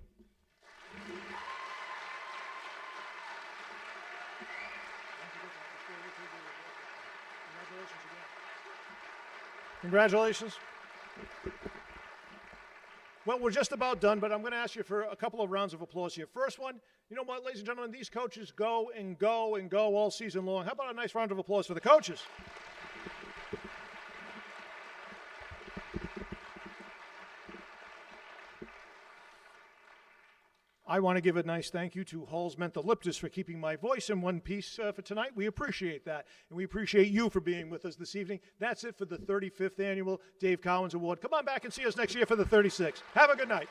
Speaker 1: Congratulations. Well, we're just about done, but I'm going to ask you for a couple of rounds of applause here. First one, you know what, ladies and gentlemen, these coaches go and go and go all season long. How about a nice round of applause for the coaches? I want to give a nice thank you to Hall's Mentholyptus for keeping my voice in one piece for tonight. We appreciate that, and we appreciate you for being with us this evening. That's it for the 35th Annual Dave Cowens Award. Come on back and see us next year for the 36th. Have a good night.